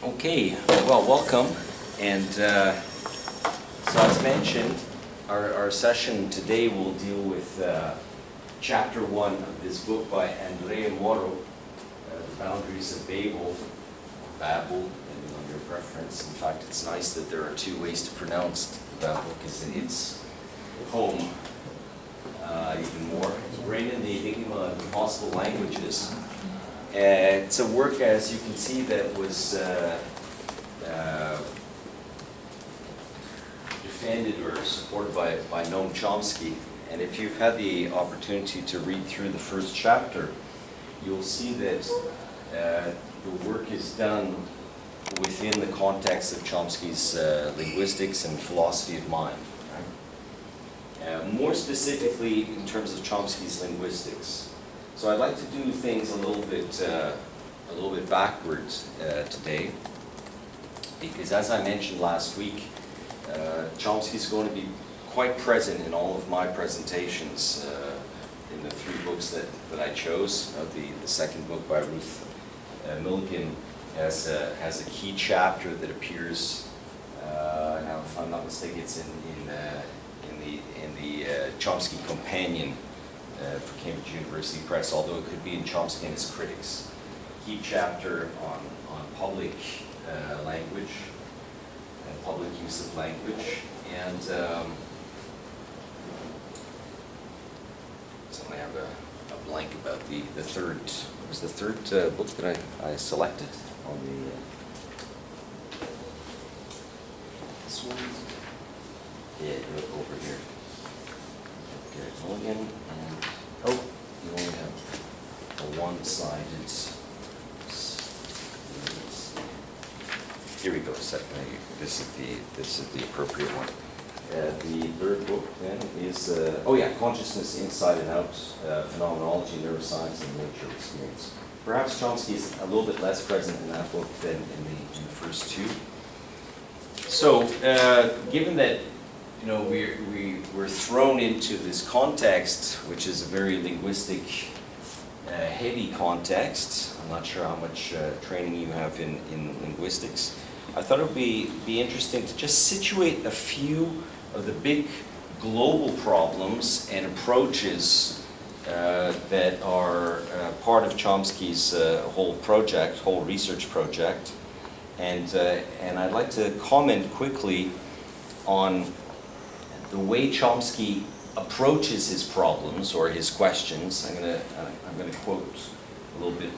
Okay, well, welcome. And so as mentioned, our session today will deal with chapter 1 of this book by Andrea Moro, The Boundaries of Babel, or Babel, depending on your preference. In fact, it's nice that there are two ways to pronounce Babel, because it's home even more. Brain and the Enigma of Impossible Languages. It's a work, as you can see, that was defended or supported by Noam Chomsky. And if you've had the opportunity to read through the first chapter, you'll see that the work is done within the context of Chomsky's linguistics and philosophy of mind. Right? More specifically, in terms of Chomsky's linguistics. So I'd like to do things a little bit backwards today, because as I mentioned last week, Chomsky's going to be quite present in all of my presentations in the three books that I chose. The second book by Ruth Milligan has a key chapter that appears now, if I'm not mistaken, it's in the Chomsky Companion for Cambridge University Press, although it could be in Chomsky and his Critics. Key chapter on public language and public use of language. And so I have a blank about the third, what was the third book that I selected on the, this one? Yeah, over here. Milligan, and you only have a one-sided. Here we go. This is the appropriate one. The third book then is Consciousness Inside and Out: Phenomenology, Neuroscience, and Nature of Experience. Perhaps Chomsky is a little bit less present in that book than in the first two. So, given that we're thrown into this context, which is a very linguistic, heavy context. I'm not sure how much training you have in linguistics. I thought it would be interesting to just situate a few of the big global problems and approaches that are part of Chomsky's whole research project, and I'd like to comment quickly on the way Chomsky approaches his problems or his questions. I'm going to quote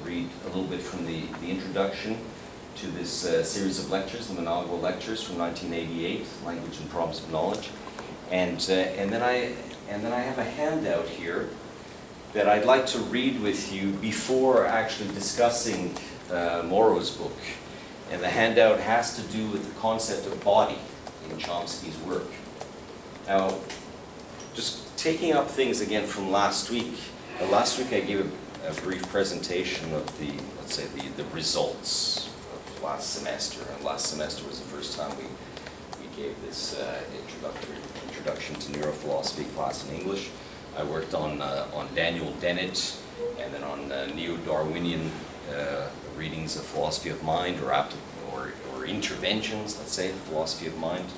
read a little bit from the introduction to this series of lectures, the Monologal Lectures from 1988, Language and Problems of Knowledge, and then I have a handout here that I'd like to read with you before actually discussing Moro's book, and the handout has to do with the concept of body in Chomsky's work. Now, just taking up things again from last week. Last week I gave a brief presentation of the results of last semester. And last semester was the first time we gave this introduction to neurophilosophy class in English. I worked on Daniel Dennett, and then on neo-Darwinian readings of philosophy of mind, or interventions, let's say, philosophy of mind.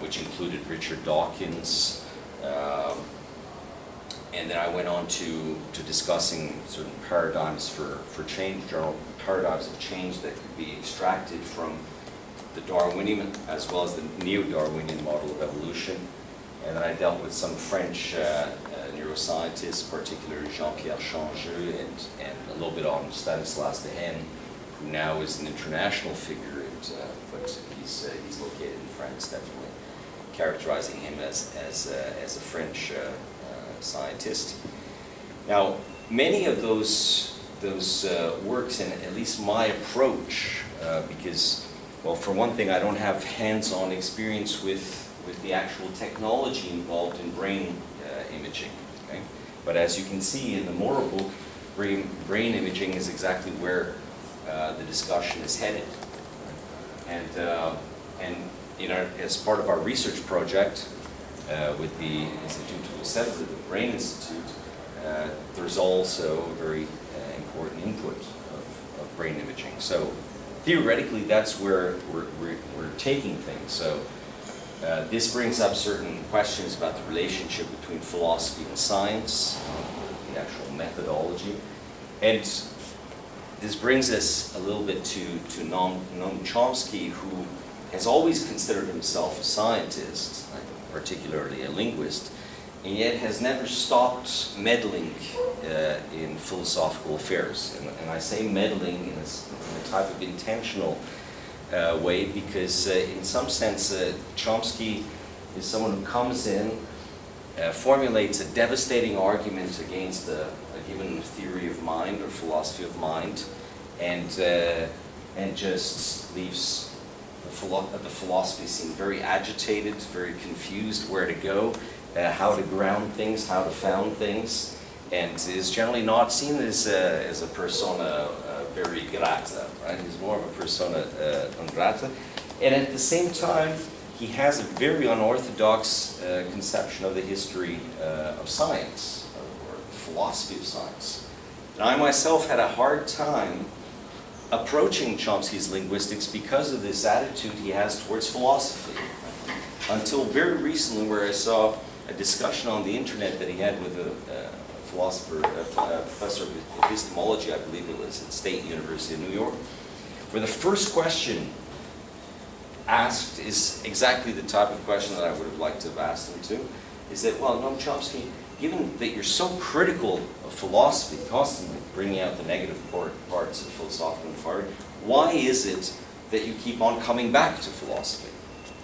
Which included Richard Dawkins, and then I went on to discussing certain paradigms for change, general paradigms of change that could be extracted from the Darwinian as well as the neo-Darwinian model of evolution. And then I dealt with some French neuroscientists, particularly Jean-Pierre Changeux, and a little bit on Stanislas Dehaene, who now is an international figure, but he's located in France, definitely, characterizing him as a French scientist. Now, many of those works, and at least my approach, because, well, for one thing, I don't have hands-on experience with the actual technology involved in brain imaging. Okay? But as you can see in the Moro book, brain imaging is exactly where the discussion is headed. And as part of our research project with the Institute of Center, the Brain Institute, there's also a very important input of brain imaging. So theoretically, that's where we're taking things. So this brings up certain questions about the relationship between philosophy and science, the actual methodology. And this brings us a little bit to Noam Chomsky, who has always considered himself a scientist, particularly a linguist, and yet has never stopped meddling in philosophical affairs. And I say meddling in a type of intentional way because in some sense Chomsky is someone who comes in, formulates a devastating argument against a given theory of mind or philosophy of mind, and just leaves the philosophy scene very agitated, very confused where to go, how to ground things, how to found things, and is generally not seen as a persona very grata, right? He's more of a persona non grata, and at the same time, he has a very unorthodox conception of the history of science, or the philosophy of science. And I myself had a hard time approaching Chomsky's linguistics because of this attitude he has towards philosophy. Until very recently, where I saw a discussion on the internet that he had with a philosopher, a professor of epistemology, I believe it was, at State University of New York, where the first question asked is exactly the type of question that I would have liked to have asked him to, is that, well, Noam Chomsky, given that you're so critical of philosophy, constantly bringing out the negative parts of philosophical inquiry, why is it that you keep on coming back to philosophy?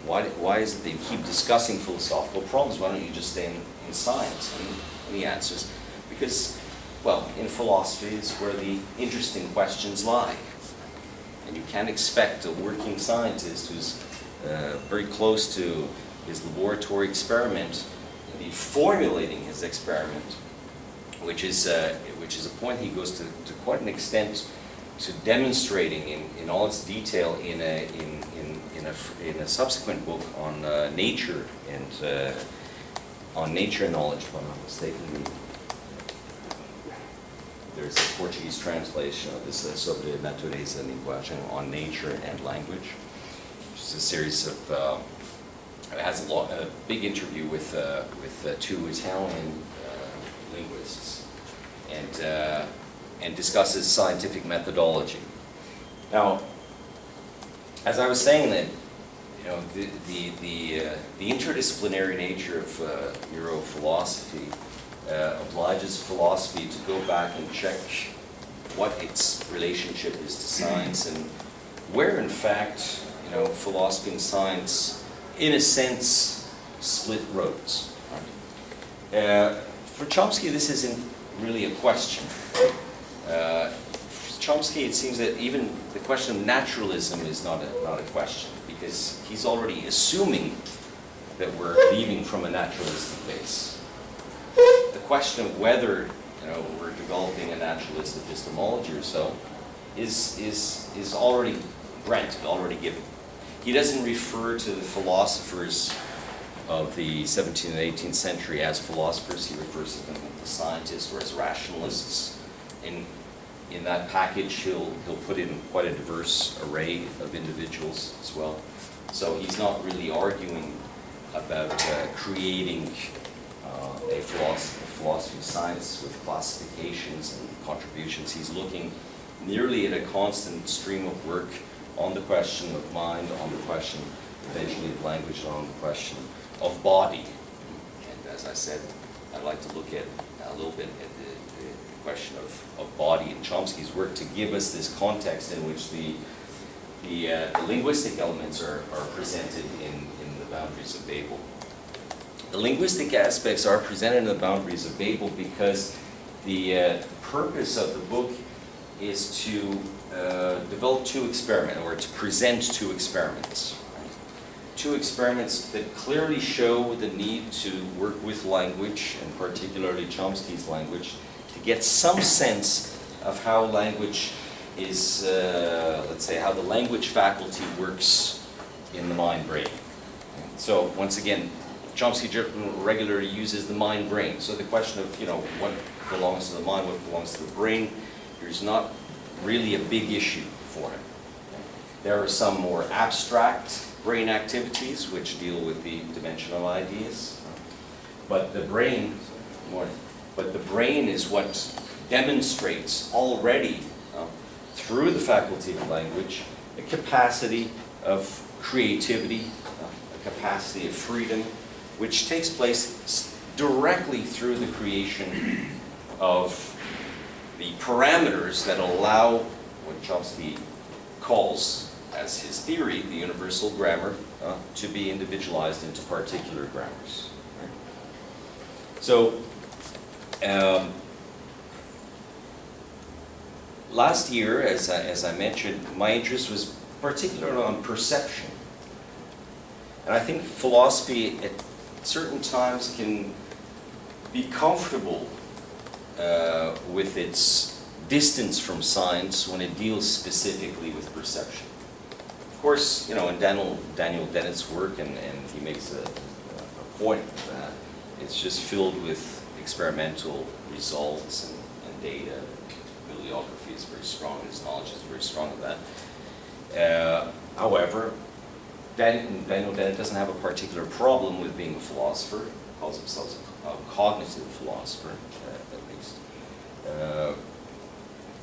Why is it that you keep discussing philosophical problems? Why don't you just stay in science? And he answers, because, well, in philosophy is where the interesting questions lie. And you can't expect a working scientist who's very close to his laboratory experiment to be formulating his experiment, which is a point he goes to quite an extent to demonstrating in all its detail in a subsequent book on nature and on nature knowledge, if I'm not mistaken. There's a Portuguese translation of this sobre natureza e linguagem, on nature and language, which is a series of it has a big interview with two Italian linguists, and discusses scientific methodology. Now, as I was saying, that the interdisciplinary nature of neurophilosophy obliges philosophy to go back and check what its relationship is to science, and where, in fact, philosophy and science, in a sense, split roads. For Chomsky, this isn't really a question. For Chomsky, it seems that even the question of naturalism is not a question, because he's already assuming that we're leaving from a naturalistic base. The question of whether we're developing a naturalist epistemology or so is already granted, already given. He doesn't refer to the philosophers of the 17th and 18th century as philosophers. He refers to them as scientists or as rationalists. In that package, he'll put in quite a diverse array of individuals as well. So he's not really arguing about creating a philosophy of science with classifications and contributions. He's looking nearly at a constant stream of work on the question of mind, on the question eventually of language, and on the question of body. And as I said, I'd like to look at a little bit at the question of body in Chomsky's work to give us this context in which the linguistic elements are presented in the boundaries of Babel. The linguistic aspects are presented in the boundaries of Babel because the purpose of the book is to develop two experiments, or to present two experiments. Right? Two experiments that clearly show the need to work with language, and particularly Chomsky's language, to get some sense of how language is, let's say, how the language faculty works in the mind-brain. So once again, Chomsky regularly uses the mind-brain. So the question of, what belongs to the mind, what belongs to the brain, there's not really a big issue for him. There are some more abstract brain activities which deal with the dimensional ideas. But the brain, is what demonstrates already through the faculty of language a capacity of creativity, a capacity of freedom, which takes place directly through the creation of the parameters that allow what Chomsky calls, as his theory, the universal grammar, to be individualized into particular grammars. Right? So, last year, as I mentioned, my interest was particularly on perception. And I think philosophy at certain times can be comfortable with its distance from science when it deals specifically with perception. Of course, in Daniel Dennett's work, and he makes a point that it's just filled with experimental results and data. Bibliography is very strong, his knowledge is very strong of that. However, Daniel Dennett doesn't have a particular problem with being a philosopher. He calls himself a cognitive philosopher, at least.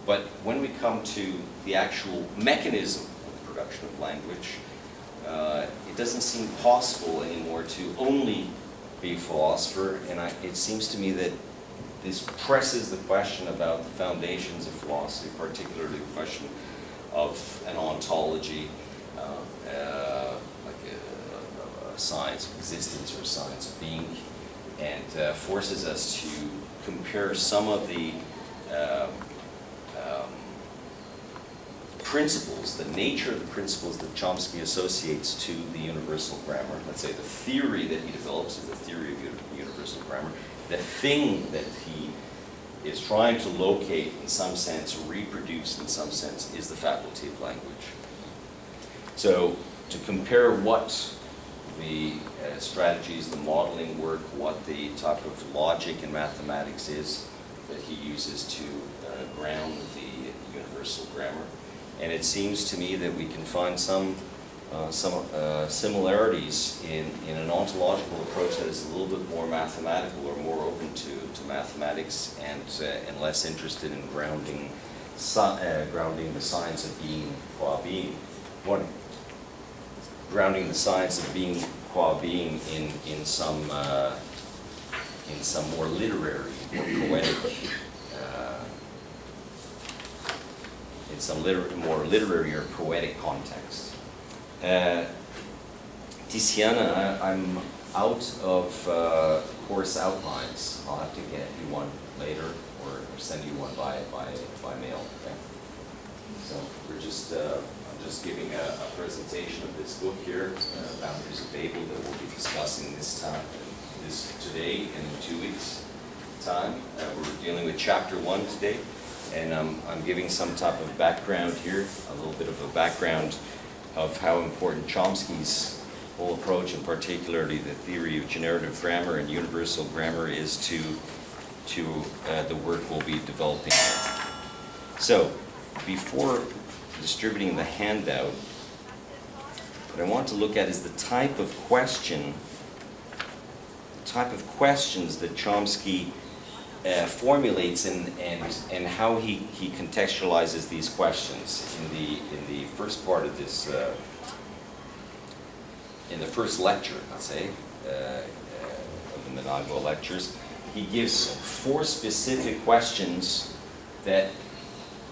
But when we come to the actual mechanism of the production of language, it doesn't seem possible anymore to only be a philosopher, and it seems to me that this presses the question about the foundations of philosophy, particularly the question of an ontology, like a science of existence or a science of being, and forces us to compare some of the principles, the nature of the principles that Chomsky associates to the universal grammar. Let's say the theory that he develops is the theory of universal grammar. The thing that he is trying to locate in some sense, reproduce in some sense, is the faculty of language. So to compare what the strategies, the modeling work, what the type of logic and mathematics is that he uses to ground the universal grammar. And it seems to me that we can find some similarities in an ontological approach that is a little bit more mathematical or more open to mathematics and less interested in grounding the science of being qua being. Grounding the science of being qua being in some more literary, more poetic, in some more literary or poetic context. Tiziana, I'm out of course outlines. I'll have to get you one later or send you one by mail. Okay? So we're just I'm just giving a presentation of this book here, Boundaries of Babel, that we'll be discussing this today and in 2 weeks' time. We're dealing with chapter 1 today, and I'm giving some type of background here, a little bit of a background of how important Chomsky's whole approach, and particularly the theory of generative grammar and universal grammar, is to the work we'll be developing here. So, before distributing the handout, what I want to look at is the type of questions that Chomsky formulates and how he contextualizes these questions. In the first part of this, in the first lecture, let's say, of the Monadnock lectures, he gives 4 specific questions that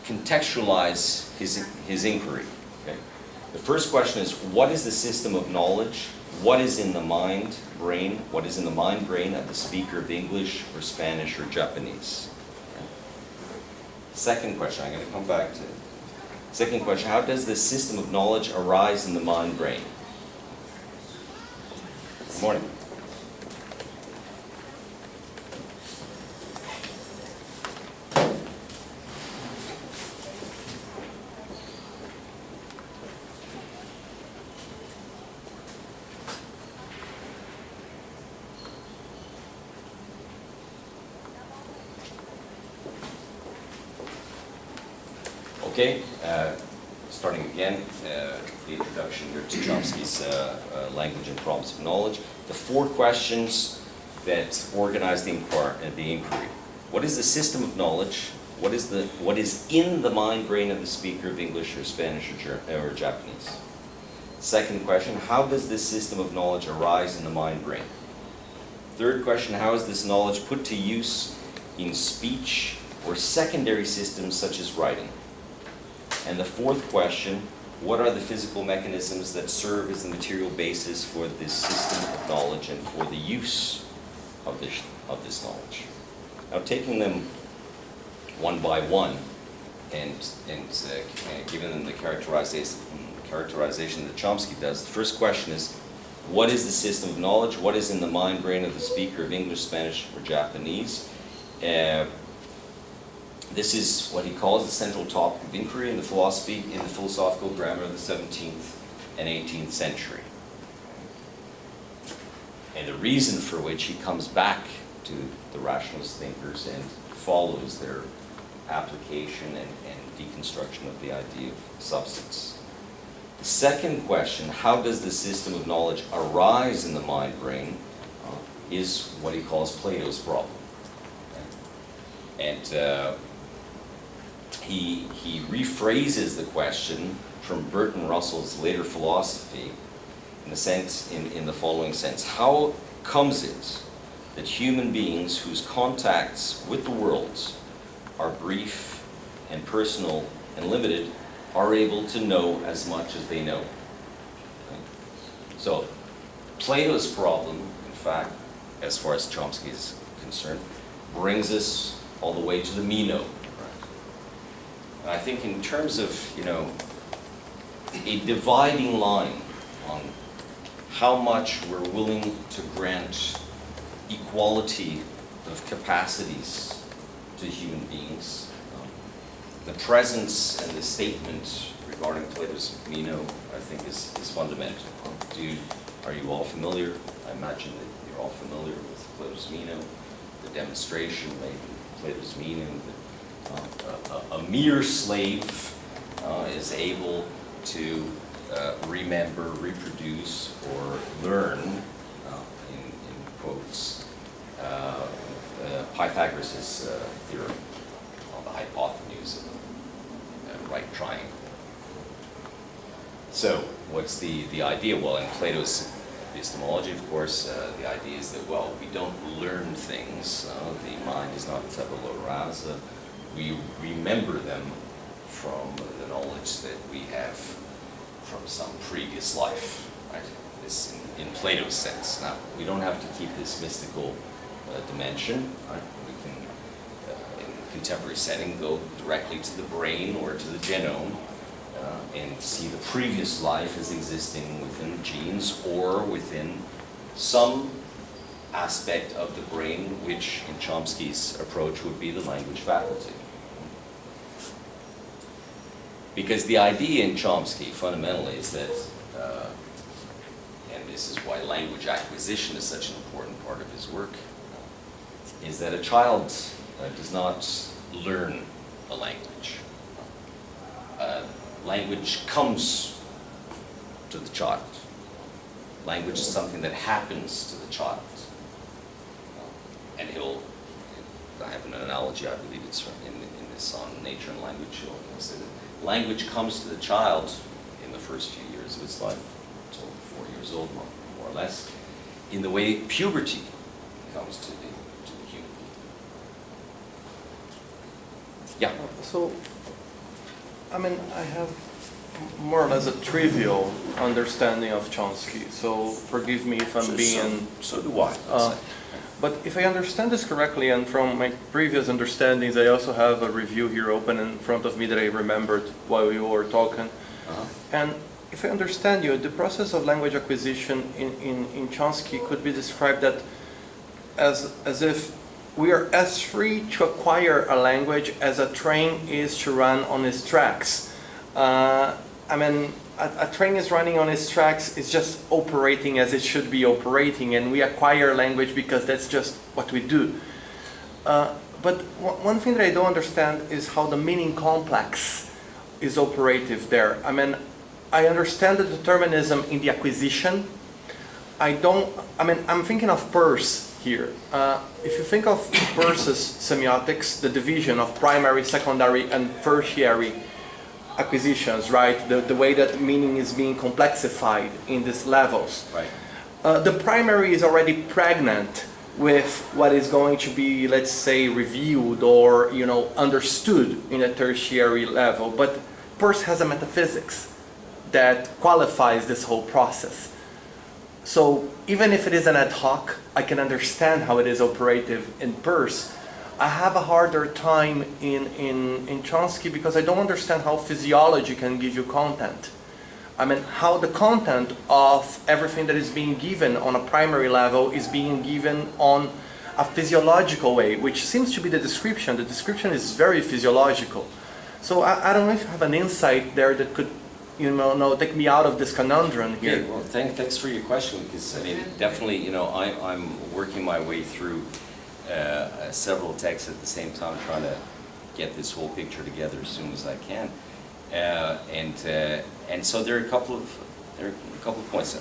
contextualize his inquiry. Okay? The first question is, what is the system of knowledge? What is in the mind brain? What is in the mind brain of the speaker of English or Spanish or Japanese? Okay. Second question, I'm going to come back to. Second question, how does the system of knowledge arise in the mind brain? Good morning. Okay, starting again, the introduction here to Chomsky's language and problems of knowledge. The 4 questions that organize the inquiry. What is the system of knowledge? What is in the mind brain of the speaker of English or Spanish or Japanese? Second question, how does this system of knowledge arise in the mind brain? Third question, how is this knowledge put to use in speech or secondary systems such as writing? And the 4th question, what are the physical mechanisms that serve as the material basis for this system of knowledge and for the use of this knowledge? Now, taking them one by one and giving them the characterization that Chomsky does, the first question is, what is the system of knowledge? What is in the mind brain of the speaker of English, Spanish, or Japanese? This is what he calls the central topic of inquiry in the philosophical grammar of the 17th and 18th century. And the reason for which he comes back to the rationalist thinkers and follows their application and deconstruction of the idea of substance. The second question, how does the system of knowledge arise in the mind brain, is what he calls Plato's problem. And he rephrases the question from Bertrand Russell's later philosophy in the following sense. How comes it that human beings whose contacts with the world are brief and personal and limited are able to know as much as they know? Okay. So Plato's problem, in fact, as far as Chomsky is concerned, brings us all the way to the me know. And I think in terms of, a dividing line on how much we're willing to grant equality of capacities to human beings, the presence and the statement regarding Plato's me know, I think, is fundamental. Are you all familiar? I imagine that you're all familiar with Plato's me know, the demonstration, maybe Plato's me know, that a mere slave is able to remember, reproduce, or learn, in quotes, Pythagoras' theorem on the hypotenuse of the right triangle. So, what's the idea? Well, in Plato's epistemology, of course, the idea is that, well, we don't learn things. The mind is not tabula rasa. We remember them from the knowledge that we have from some previous life, right? This in Plato's sense. Now, we don't have to keep this mystical dimension, right? We can, in a contemporary setting, go directly to the brain or to the genome and see the previous life as existing within the genes or within some aspect of the brain, which in Chomsky's approach would be the language faculty. Because the idea in Chomsky fundamentally is that, and this is why language acquisition is such an important part of his work, is that a child does not learn a language. Language comes to the child. Language is something that happens to the child. And I have an analogy, I believe it's in this on nature and language, he'll say that language comes to the child in the first few years of its life, until 4 years old, more or less, in the way puberty comes to the human being. Yeah? So, I mean, I have more or less a trivial understanding of Chomsky, so forgive me if I'm being... So do I. But if I understand this correctly, and from my previous understandings, I also have a review here open in front of me that I remembered while you were talking. And if I understand you, the process of language acquisition in Chomsky could be described that as if we are as free to acquire a language as a train is to run on its tracks. I mean, a train is running on its tracks, it's just operating as it should be operating, and we acquire language because that's just what we do. But one thing that I don't understand is how the meaning complex is operative there? I mean, I understand the determinism in the acquisition. I'm thinking of PUCRS here. If you think of PUCRS's semiotics, the division of primary, secondary, and tertiary acquisitions, right? The way that meaning is being complexified in these levels. Right. The primary is already pregnant with what is going to be, let's say, reviewed or, you know, understood in a tertiary level. But PUCRS has a metaphysics that qualifies this whole process. So even if it is an ad hoc, I can understand how it is operative in PUCRS. I have a harder time in Chomsky because I don't understand how physiology can give you content. I mean, how the content of everything that is being given on a primary level is being given on a physiological way, which seems to be the description. The description is very physiological. So I don't know if you have an insight there that could, you know, take me out of this conundrum here. Okay, well, thanks for your question, because I mean, definitely, you know, I'm working my way through several texts at the same time, trying to get this whole picture together as soon as I can. And so there are a couple of points.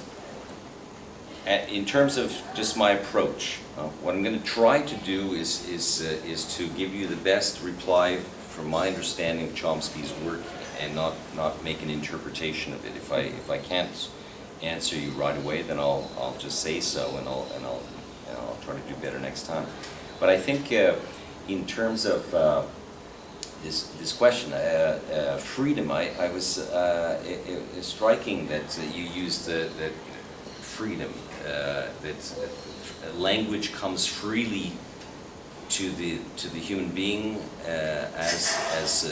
In terms of just my approach, what I'm going to try to do is to give you the best reply from my understanding of Chomsky's work, and not make an interpretation of it. If I can't answer you right away, then I'll just say so, and I'll try to do better next time. But I think in terms of this question, freedom, I was it's striking that you used that freedom, that language comes freely to the human being as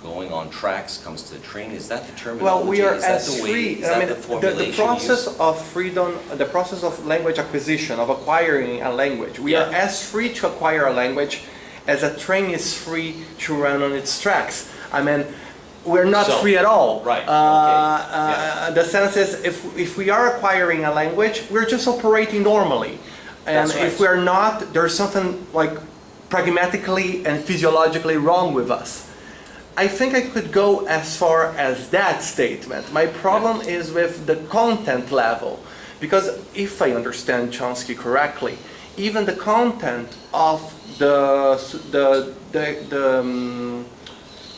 going on tracks comes to the train. Is that the terminology? Well, we are is that as the way, free. is that I mean, the formulation the process used? of freedom, the process of language acquisition, of acquiring a language. We are as free to acquire a language as a train is free to run on its tracks. I mean, we're not free at all. Right. The sense is, if we are acquiring a language, we're just operating normally. And That's right. if we're not, there's something like pragmatically and physiologically wrong with us. I think I could go as far as that statement. My problem is with the content level, because if I understand Chomsky correctly, even the content of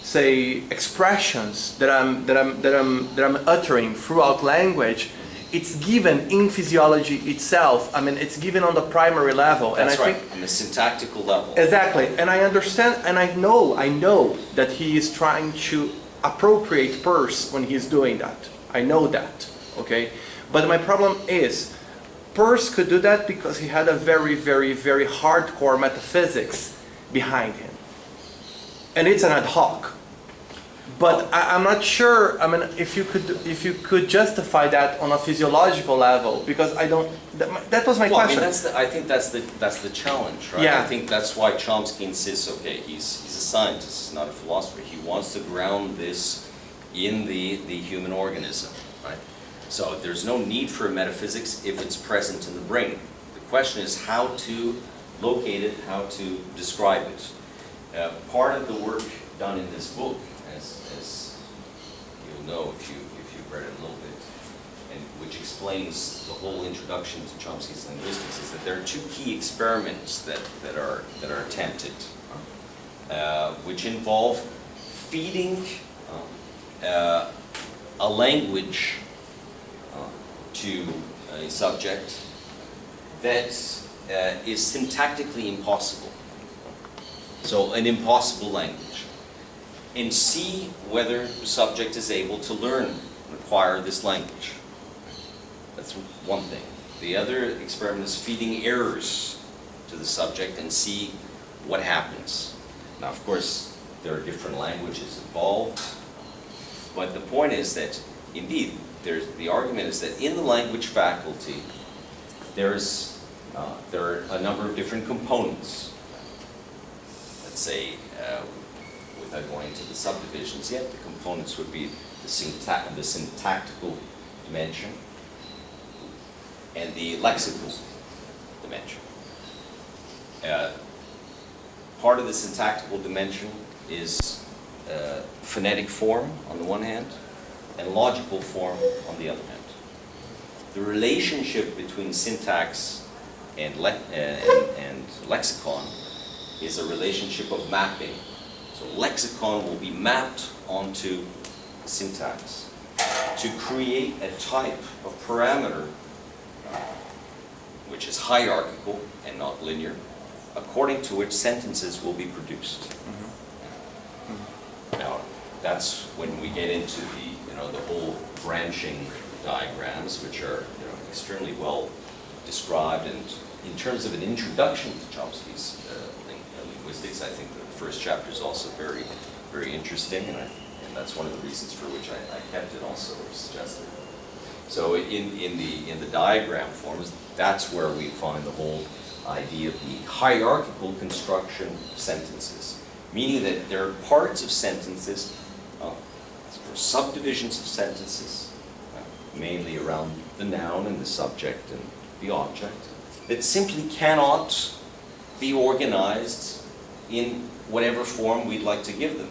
say expressions that I'm uttering throughout language, it's given in physiology itself. I mean, it's given on the primary level. That's and I right, think, on the syntactical level. Exactly, and I understand, and I know that he is trying to appropriate PUCRS when he's doing that. I know that, okay? But my problem is, PUCRS could do that because he had a very, very, very hardcore metaphysics behind him. And it's an ad hoc. But I'm not sure, I mean, if you could justify that on a physiological level, because I don't, that was my question. I mean, I think that's the challenge, right? Yeah. I think that's why Chomsky insists, okay, he's a scientist, not a philosopher. He wants to ground this in the human organism, right? So there's no need for metaphysics if it's present in the brain. The question is how to locate it, how to describe it. Part of the work done in this book, as you'll know if you've read it a little bit, and which explains the whole introduction to Chomsky's linguistics, is that there are two key experiments that are attempted, which involve feeding a language to a subject that is syntactically impossible. So an impossible language. And see whether the subject is able to learn and acquire this language. That's one thing. The other experiment is feeding errors to the subject and see what happens. Now, of course, there are different languages involved, but the point is that, indeed, the argument is that in the language faculty, there are a number of different components. Let's say, without going into the subdivisions yet, the components would be the syntactical dimension and the lexical dimension. Part of the syntactical dimension is phonetic form on the one hand, and logical form on the other hand. The relationship between syntax and lexicon is a relationship of mapping. So lexicon will be mapped onto syntax to create a type of parameter which is hierarchical and not linear, according to which sentences will be produced. Now, that's when we get into the whole branching diagrams, which are extremely well described. And in terms of an introduction to Chomsky's linguistics, I think the first chapter is also very, very interesting, and that's one of the reasons for which I kept it also suggested. So in the diagram forms, that's where we find the whole idea of the hierarchical construction of sentences, meaning that there are parts of sentences, or subdivisions of sentences, mainly around the noun and the subject and the object, that simply cannot be organized in whatever form we'd like to give them.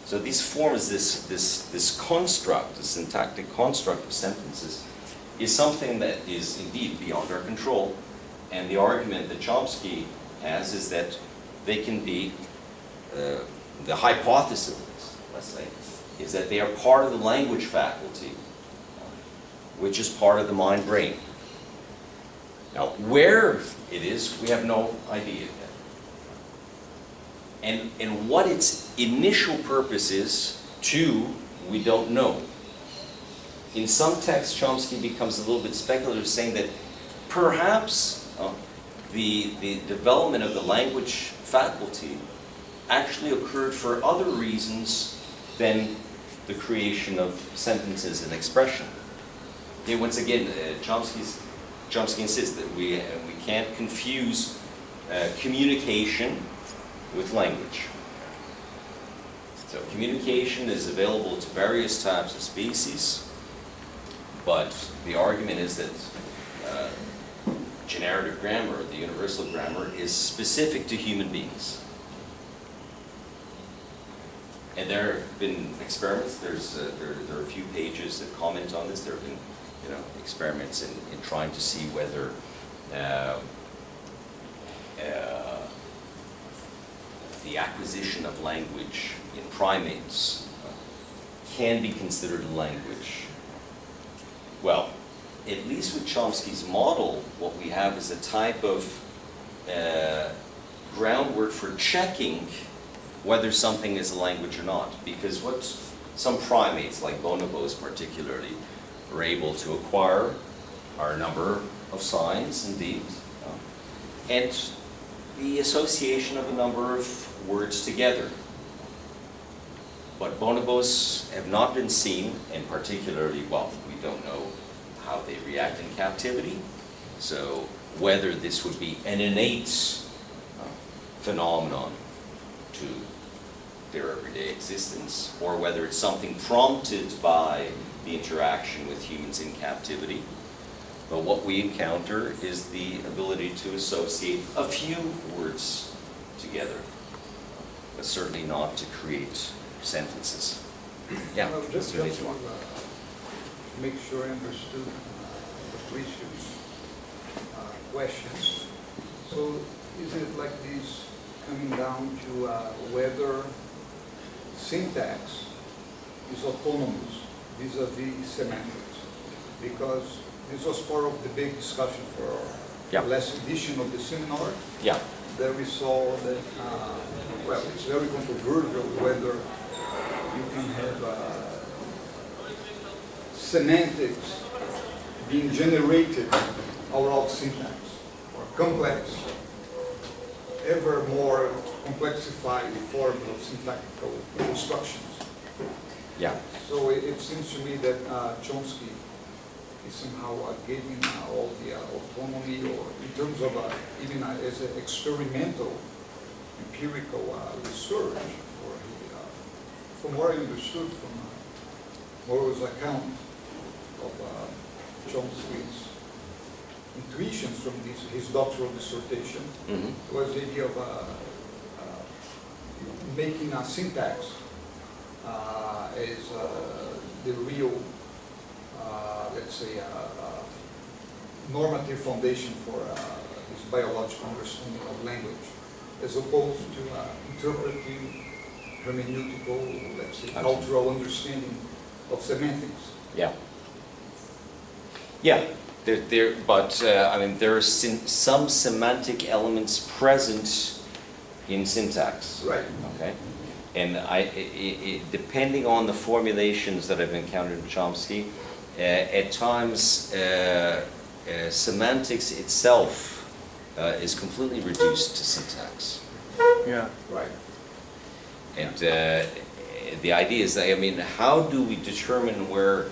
So these forms, this construct, the syntactic construct of sentences, is something that is indeed beyond our control. And the argument that Chomsky has is that they can be, the hypothesis, let's say, is that they are part of the language faculty, which is part of the mind-brain. Now, where it is, we have no idea yet. And what its initial purpose is, too, we don't know. In some texts, Chomsky becomes a little bit speculative, saying that perhaps the development of the language faculty actually occurred for other reasons than the creation of sentences and expression. Okay, once again, Chomsky insists that we can't confuse communication with language. So communication is available to various types of species, but the argument is that generative grammar, the universal grammar, is specific to human beings. And there have been experiments. There are a few pages that comment on this. There have been experiments in trying to see whether the acquisition of language in primates can be considered a language. Well, at least with Chomsky's model, what we have is a type of groundwork for checking whether something is a language or not. Because what some primates, like bonobos particularly, are able to acquire are a number of signs, indeed, and the association of a number of words together. But bonobos have not been seen, and particularly, well, we don't know how they react in captivity. So whether this would be an innate phenomenon to their everyday existence, or whether it's something prompted by the interaction with humans in captivity. But what we encounter is the ability to associate a few words together, but certainly not to create sentences. Yeah. Well, just to make sure I understood the previous question. So is it like this coming down to whether syntax is autonomous vis-a-vis semantics? Because this was part of the big discussion for the last edition of the seminar. Yeah. There we saw that, well, it's very controversial whether you can have semantics being generated out of syntax, or complex, ever more complexified forms of syntactical constructions. Yeah. So it seems to me that Chomsky is somehow giving all the autonomy, or in terms of even as an experimental, empirical research, or from what I understood from Morrow's account of Chomsky's intuitions from his doctoral dissertation, was the idea of making a syntax as the real, let's say, normative foundation for this biological understanding of language, as opposed to interpreting hermeneutical, let's say, cultural understanding of semantics. Yeah. Yeah, but I mean, there are some semantic elements present in syntax. Right. Okay, and depending on the formulations that I've encountered in Chomsky, at times semantics itself is completely reduced to syntax. Yeah. Right. And the idea is that, I mean, how do we determine where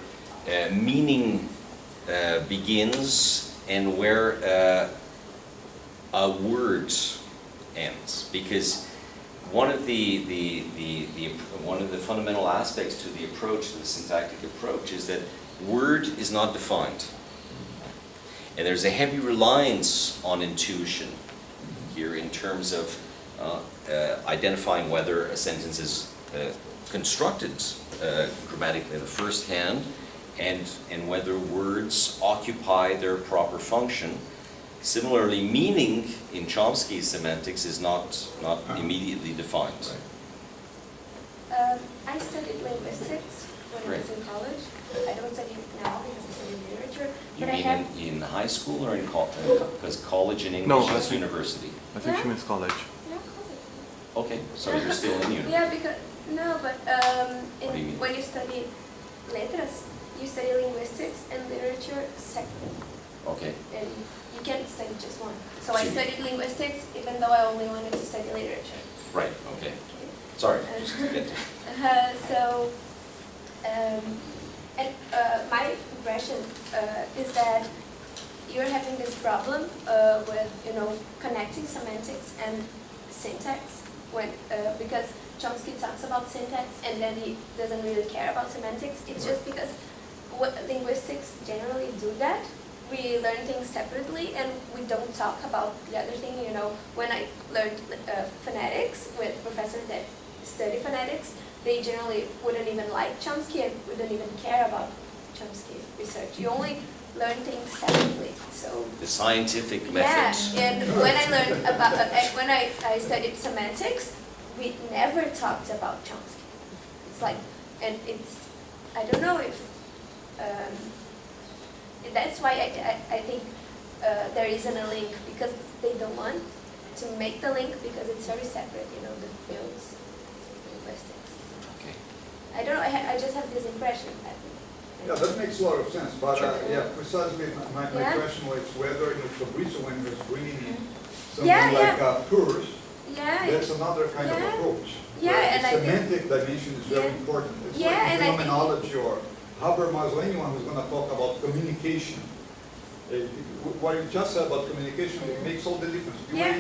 meaning begins and where a word ends? Because one of the fundamental aspects to the approach, to the syntactic approach, is that word is not defined. And there's a heavy reliance on intuition here in terms of identifying whether a sentence is constructed grammatically in the first hand, and whether words occupy their proper function. Similarly, meaning in Chomsky's semantics is not immediately defined. I studied linguistics when I was in college. I don't study it now because I study literature. You But mean in high school or in college? Because college in English No, I is think- university. I think she Yeah. means college. Yeah, college. Okay, so you're still in uni. Yeah, because no, but What do you mean? when you study letras, you study linguistics and literature separately, Okay, and you can't study just one. So So I you- studied linguistics, even though I only wanted to study literature. right, okay. Okay. Sorry. So, my impression is that you're having this problem with, connecting semantics and syntax because Chomsky talks about syntax and then he doesn't really care about semantics. It's just because linguistics generally do that. We learn things separately and we don't talk about the other thing. When I learned phonetics with professors that study phonetics, they generally wouldn't even like Chomsky and wouldn't even care about Chomsky research. You only learn things separately. So The scientific yeah, method. and when I learned about when I studied semantics, we never talked about Chomsky. It's like, and it's I don't know if that's why I think there isn't a link because they don't want to make the link because it's very separate. The fields, linguistics. Okay. I don't know. I just have this impression. Yeah, that makes a lot of sense, but Sure. precisely my Yeah. question was whether Fabrizio, when he was bringing in something Yeah, like yeah. PUCRS, Yeah. that's another kind of Yeah. approach. Yeah, where and the I think- semantic dimension is very Yeah. important. It's Yeah, like and I think- phenomenology or Habermas or anyone who's going to talk about communication. What you just said about communication, it makes all the difference. The way Yeah.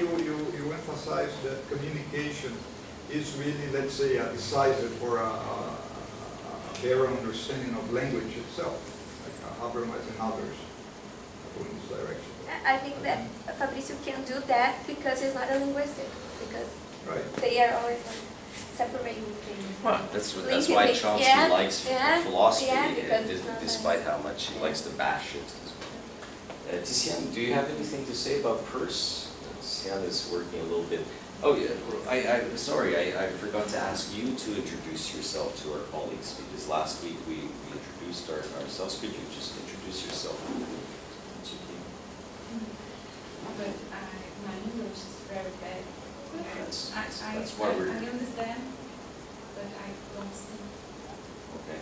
you emphasize that communication is really, let's say, decisive for a better understanding of language itself, like Habermas and others go in this direction. I think that Fabrizio can do that because he's not a linguistic, because Right. they are always like separating things. Well, that's Linking why things. Chomsky Yeah, likes yeah, philosophy, yeah, because it's not despite how much he Yeah. likes to bash it. Tizian, do you have anything to say about PUCRS? Tizian is working a little bit. Oh, yeah, I'm sorry, I forgot to ask you to introduce yourself to our colleagues, because last week we introduced ourselves. Could you just introduce yourself? But my English is very bad. That's why we're, I understand, but I don't speak okay.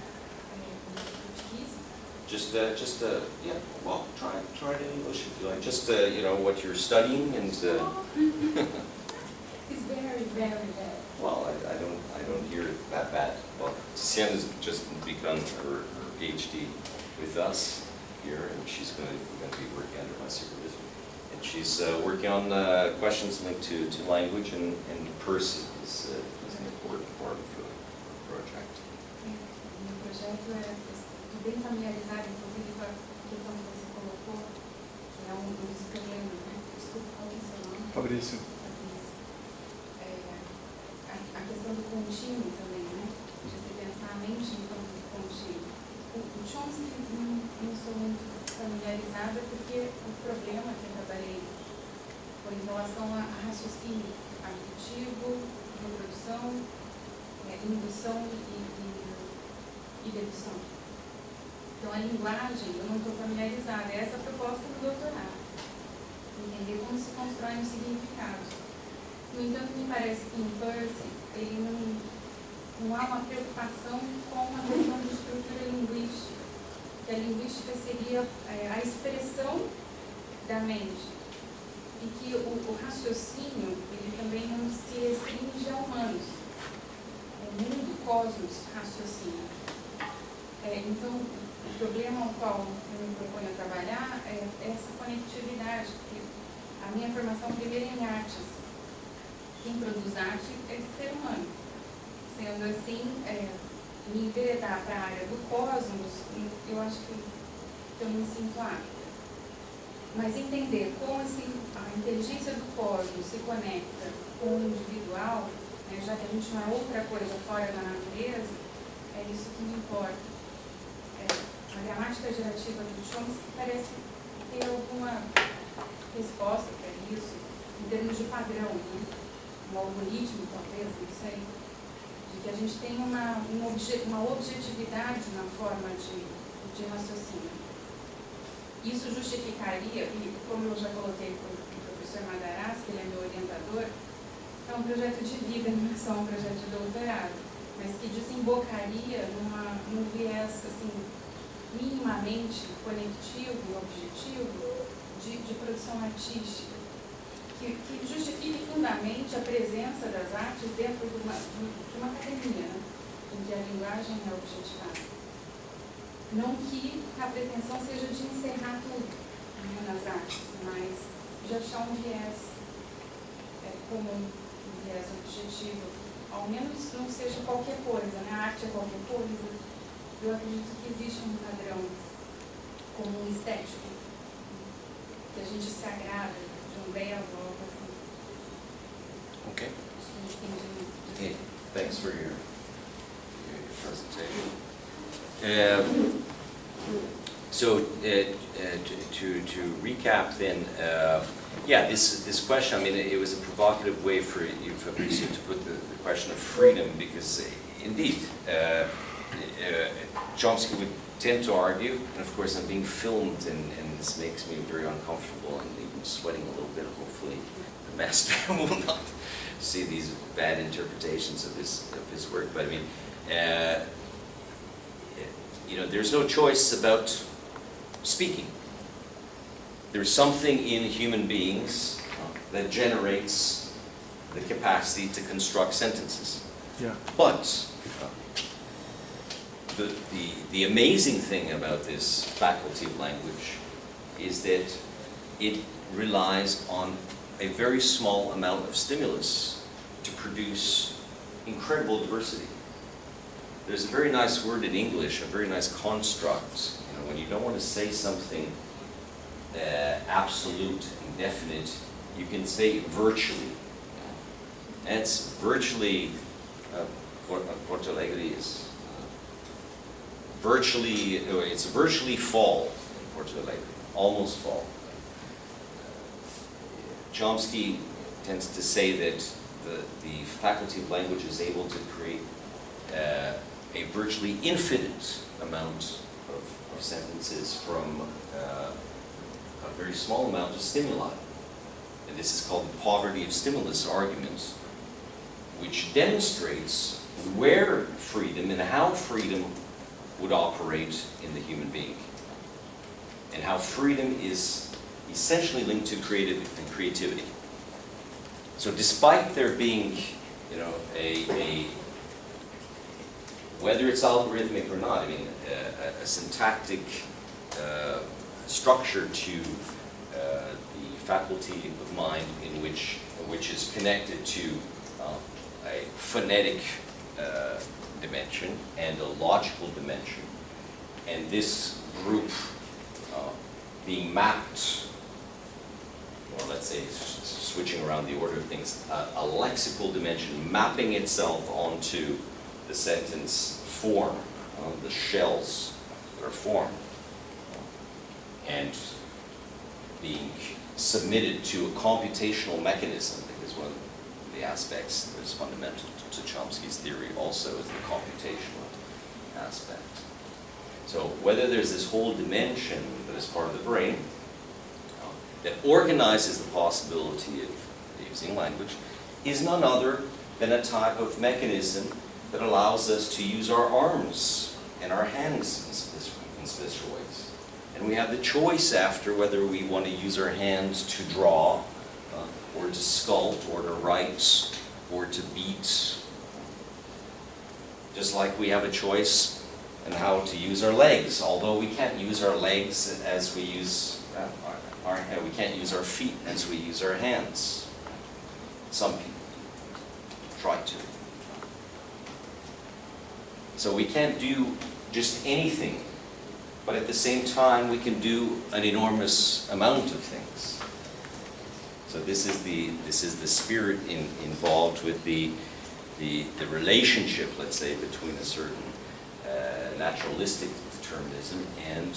Portuguese. Yeah, well, try it in English if you like. Just, what you're studying and, It's very, very bad. well, I don't hear it that bad. Well, Tizian has just begun her PhD with us here, and she's going to be working under my supervision. And she's working on questions linked to language, and PUCRS is an important part of the project. O meu projeto estou bem familiarizada, inclusive, com a questão que você colocou, que é dos italianos, né? Desculpa, qual é o seu nome? Fabrício. A questão do Chomsky não sou muito familiarizada, porque o problema que eu trabalhei foi em relação a raciocínio afetivo, reprodução, indução e dedução. Então, a linguagem, eu não estou familiarizada. Essa é a proposta do doutorado. Entender como se constrói um significado. No entanto, me parece que em PUCRS, ele não há uma preocupação com a questão de estrutura linguística. Que a linguística seria a expressão da mente. E que o raciocínio, ele também não se restringe a humanos. O mundo, o cosmos, raciocina. Então, o problema ao qual eu me proponho a trabalhar é essa conectividade, porque a minha formação primeiro é em artes. Quem produz arte é ser humano. Sendo assim, me enveredar para a área do cosmos, eu acho que eu me sinto apta. Mas entender como a inteligência do cosmos se conecta com o individual, né, já que a gente não é outra coisa fora da natureza, é isso que me importa. A gramática gerativa do Chomsky parece ter alguma resposta para isso, em termos de padrão, né? Um algoritmo, talvez, não sei, de que a gente tem uma objetividade na forma de raciocínio. Isso justificaria, e como eu já coloquei para o professor Madaras, que ele é meu orientador, é um projeto de vida, não é só um projeto de doutorado, mas que desembocaria num viés, assim, minimamente conectivo e objetivo de produção artística, que justifique fundamente a presença das artes dentro de uma academia, né, em que a linguagem é objetivada. Não que a pretensão seja de encerrar tudo, né, nas artes, mas de achar um viés comum, um viés objetivo, ao menos não seja qualquer coisa, né? A arte é qualquer coisa. Eu acredito que existe um padrão comum estético, que a gente se agrada de um belo, algo assim. Okay. Acho que a gente tem de... Okay. Thanks for your presentation. So to recap then, yeah, this question, I mean, it was a provocative way for you, Fabrizio, to put the question of freedom, because indeed, Chomsky would tend to argue, and of course I'm being filmed, and this makes me very uncomfortable and even sweating a little bit. Hopefully the master will not see these bad interpretations of his work, but I mean, you know, there's no choice about speaking. There's something in human beings that generates the capacity to construct sentences. Yeah. But the amazing thing about this faculty of language is that it relies on a very small amount of stimulus to produce incredible diversity. There's a very nice word in English, a very nice construct. You know, when you don't want to say something absolute, indefinite, you can say virtually. And it's virtually, Porto Alegre is virtually, it's virtually fall in Porto Alegre, almost fall. Chomsky tends to say that the faculty of language is able to create a virtually infinite amount of sentences from a very small amount of stimuli. And this is called the poverty of stimulus argument, which demonstrates where freedom and how freedom would operate in the human being, and how freedom is essentially linked to creativity. So despite there being, you know, whether it's algorithmic or not, I mean, a syntactic structure to the faculty of mind which is connected to a phonetic dimension and a logical dimension, and this group being mapped, well, let's say, switching around the order of things, a lexical dimension mapping itself onto the sentence form, the shells particular form, and being submitted to a computational mechanism, because one of the aspects that is fundamental to Chomsky's theory also is the computational aspect. So whether there's this whole dimension that is part of the brain that organizes the possibility of using language is none other than a type of mechanism that allows us to use our arms and our hands in special ways. And we have the choice after whether we want to use our hands to draw, or to sculpt, or to write, or to beat. Just like we have a choice in how to use our legs, although we can't use our legs as we use we can't use our feet as we use our hands. Some people try to. So we can't do just anything, but at the same time we can do an enormous amount of things. So this is the spirit involved with the relationship, let's say, between a certain naturalistic determinism and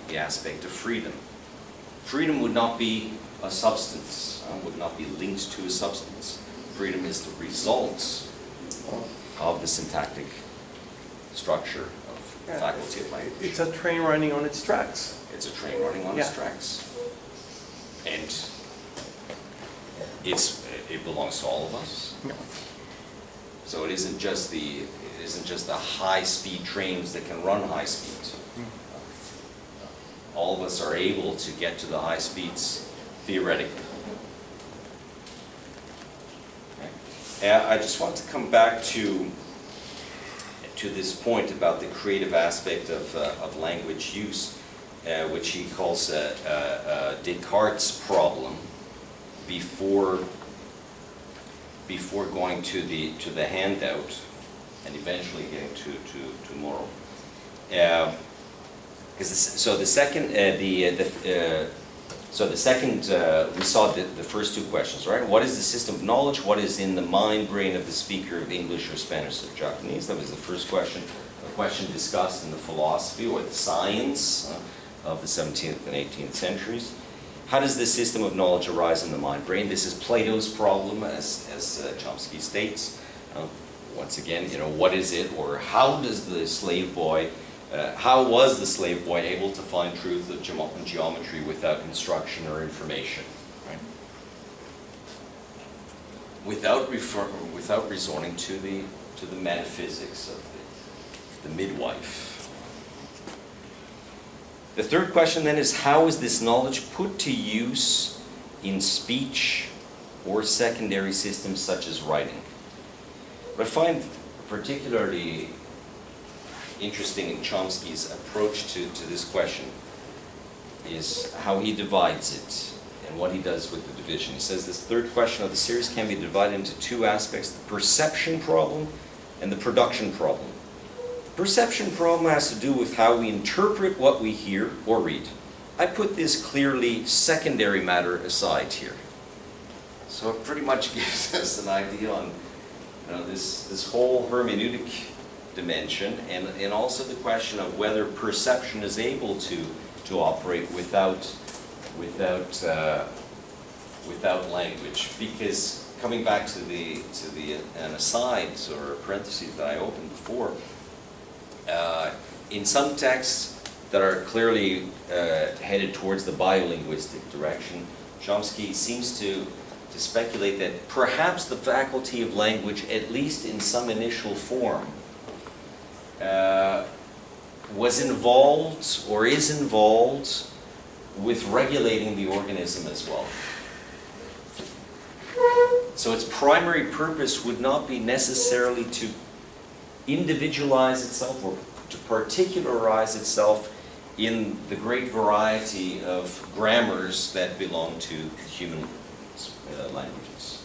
the aspect of freedom. Freedom would not be a substance, would not be linked to a substance. Freedom is the result of the syntactic structure of the faculty of language. It's a train running on its tracks. It's a train running on its tracks. And it belongs to all of us. Yeah. So it isn't just the high-speed trains that can run high speed. All of us are able to get to the high speeds theoretically. Okay. I just want to come back to this point about the creative aspect of language use, which he calls Descartes' problem, before going to the handout and eventually getting to moral. So the second, we saw the first two questions, right? What is the system of knowledge? What is in the mind brain of the speaker of English or Spanish or Japanese? That was the first question. A question discussed in the philosophy or the science of the 17th and 18th centuries. How does this system of knowledge arise in the mind brain? This is Plato's problem, as Chomsky states. Once again, what is it, or how does the slave boy? How was the slave boy able to find truth of geometry without instruction or information, right? Without resorting to the metaphysics of the midwife. The third question then is, how is this knowledge put to use in speech or secondary systems such as writing? What I find particularly interesting in Chomsky's approach to this question is how he divides it and what he does with the division. He says this third question of the series can be divided into two aspects: the perception problem and the production problem. The perception problem has to do with how we interpret what we hear or read. I put this clearly secondary matter aside here. So it pretty much gives us an idea on this whole hermeneutic dimension, and also the question of whether perception is able to operate without language. Because coming back to an aside or parentheses that I opened before, in some texts that are clearly headed towards the biolinguistic direction, Chomsky seems to speculate that perhaps the faculty of language, at least in some initial form, was involved or is involved with regulating the organism as well. So its primary purpose would not be necessarily to individualize itself or to particularize itself in the great variety of grammars that belong to human languages.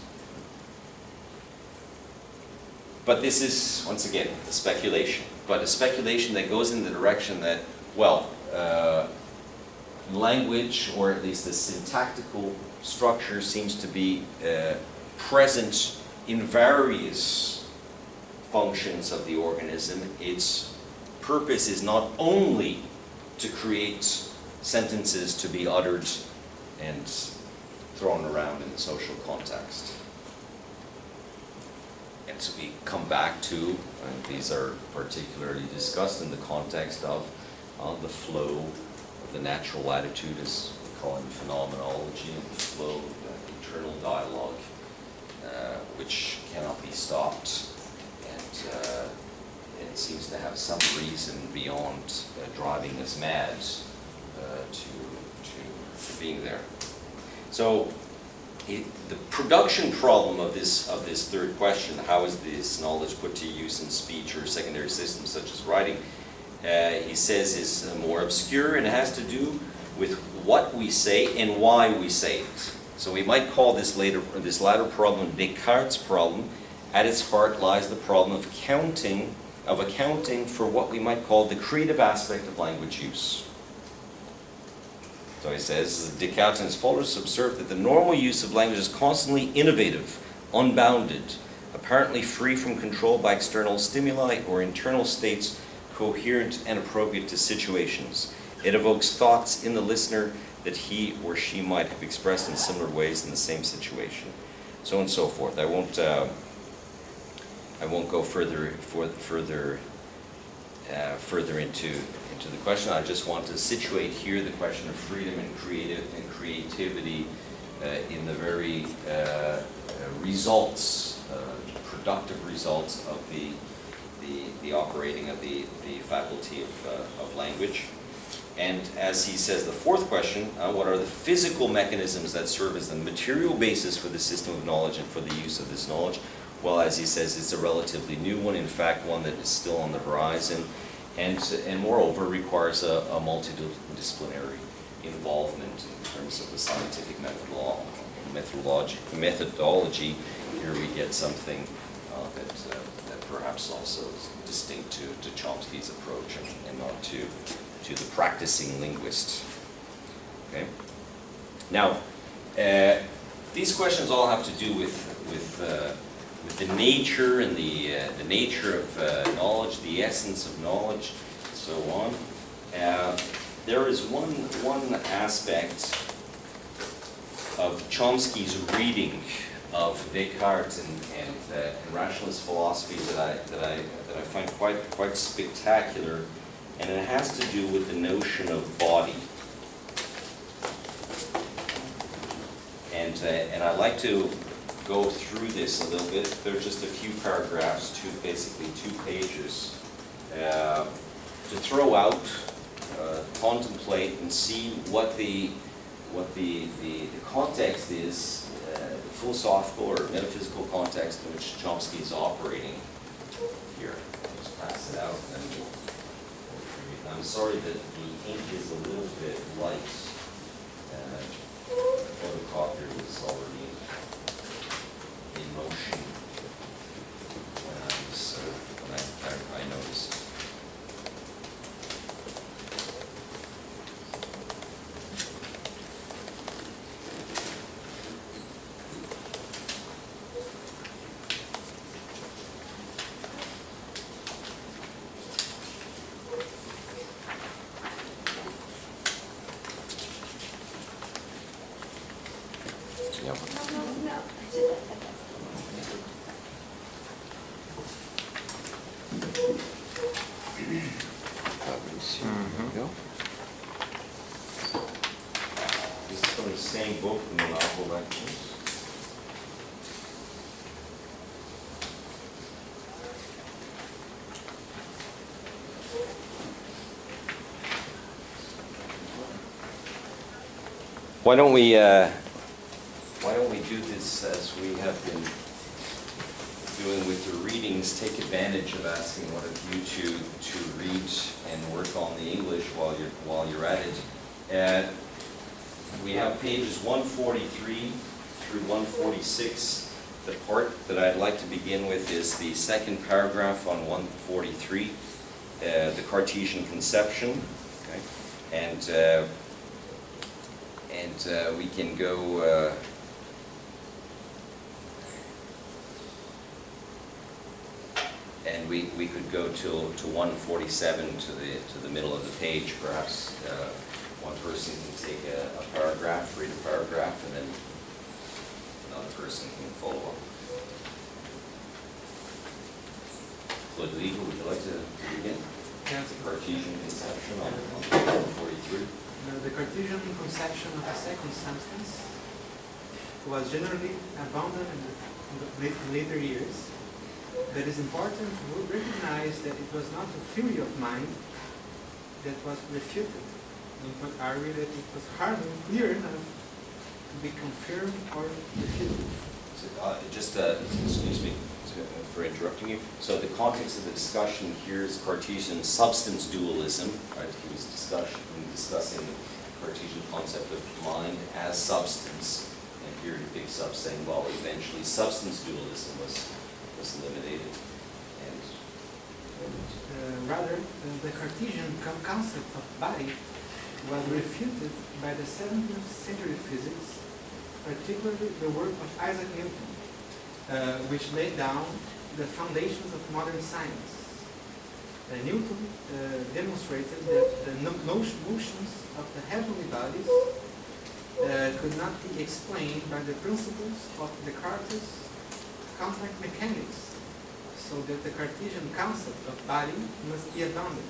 But this is, once again, a speculation. But a speculation that goes in the direction that, well, language, or at least the syntactical structure, seems to be present in various functions of the organism. Its purpose is not only to create sentences to be uttered and thrown around in the social context. And so we come back to, and these are particularly discussed in the context of the flow of the natural attitude, as we call it in phenomenology, and the flow of the internal dialogue, which cannot be stopped, and it seems to have some reason beyond driving us mad to being there. So the production problem of this third question, how is this knowledge put to use in speech or secondary systems such as writing, he says is more obscure, and it has to do with what we say and why we say it. So we might call this latter problem Descartes' problem. At its heart lies the problem of accounting for what we might call the creative aspect of language use. So he says, Descartes and his followers observed that the normal use of language is constantly innovative, unbounded, apparently free from control by external stimuli or internal states coherent and appropriate to situations. It evokes thoughts in the listener that he or she might have expressed in similar ways in the same situation, so on and so forth. I won't go further into the question. I just want to situate here the question of freedom and creativity in the very results, productive results of the operating of the faculty of language. And as he says, the fourth question, what are the physical mechanisms that serve as the material basis for the system of knowledge and for the use of this knowledge? Well, as he says, it's a relatively new one, in fact, one that is still on the horizon, and moreover requires a multidisciplinary involvement in terms of the scientific methodology. Here we get something that perhaps also is distinct to Chomsky's approach and not to the practicing linguist. Okay. Now, these questions all have to do with the nature and the nature of knowledge, the essence of knowledge, and so on. There is one aspect of Chomsky's reading of Descartes and rationalist philosophy that I find quite spectacular, and it has to do with the notion of body. And I'd like to go through this a little bit. There are just a few paragraphs, basically 2 pages, to throw out, contemplate, and see what the context is, the philosophical or metaphysical context in which Chomsky is operating here. I'll just pass it out, and then we'll read. I'm sorry that the ink is a little bit light. The photocopier was already in motion when I noticed. Yep. No. This is from the same book, The Novel Lectures. Why don't we do this as we have been doing with the readings? Take advantage of asking one of you to read and work on the English while you're at it. We have pages 143 through 146. The part that I'd like to begin with is the second paragraph on 143, the Cartesian conception. Okay? And we can go. And we could go to 147, to the middle of the page, perhaps. One person can take a paragraph, read a paragraph, and then another person can follow up. Legal, would you like to begin? Yes. Cartesian conception on 143. The Cartesian conception of a second substance was generally abandoned in the later years. But it is important to recognize that it was not a theory of mind that was refuted, but argue that it was hardly clear enough to be confirmed or refuted. Excuse me for interrupting you. So the context of the discussion here is Cartesian substance dualism, right? He was discussing the Cartesian concept of mind as substance, and here the big sub saying, well, eventually substance dualism was eliminated. Rather, the Cartesian concept of body was refuted by the 17th century physics, particularly the work of Isaac Newton, which laid down the foundations of modern science. Newton demonstrated that the motions of the heavenly bodies could not be explained by the principles of Descartes' contact mechanics, so that the Cartesian concept of body must be abandoned.